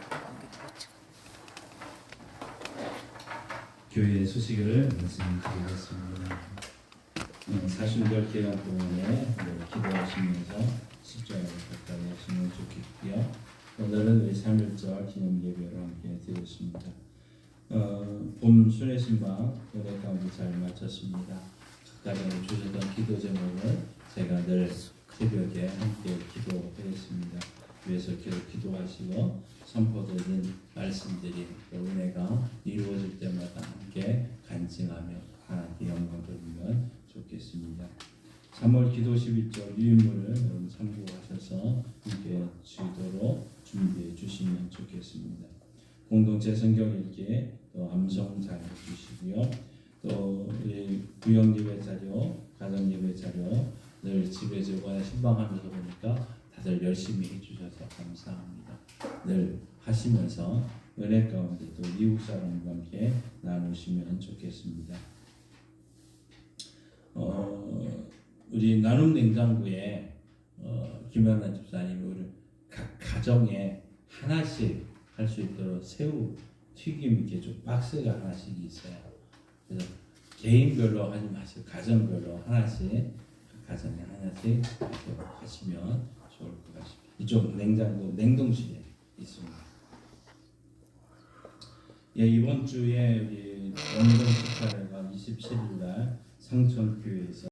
교회 소식을 말씀드리겠습니다. 사순절 기간 동안에 기도하시면서 십자가를 가까이 하시면 좋겠고요. 오늘은 우리 3.1절 기념 예배를 함께 드렸습니다. 봄 순회신방 예배 가운데 잘 마쳤습니다. 각각의 주셨던 기도 제목을 제가 늘 새벽에 함께 기도하겠습니다. 위에서 계속 기도하시고 선포드린 말씀들이 은혜가 이루어질 때마다 함께 간증하며 하나님께 영광 돌리면 좋겠습니다. 3월 기도 12절 유인물을 여러분 참고하셔서 함께 기도로 준비해 주시면 좋겠습니다. 공동체 성경 읽기 또 암송 잘 해주시고요. 또 구역 예배 자료, 가정 예배 자료 늘 집에서 이번에 신방하면서 보니까 다들 열심히 해주셔서 감사합니다. 늘 하시면서 은혜 가운데 또 이웃 사람과 함께 나누시면 좋겠습니다. 우리 나눔 냉장고에 김연아 집사님이 우리 각 가정에 하나씩 할 수 있도록 새우 튀김 이렇게 좀 박스가 하나씩 있어요. 그래서 개인별로 하지 마시고 가정별로 하나씩 가정에 하나씩 하시면 좋을 것 같습니다. 이쪽 냉장고 냉동실에 있습니다. 예, 이번 주에 우리 원동 축하회가 27일 날 상천교회에서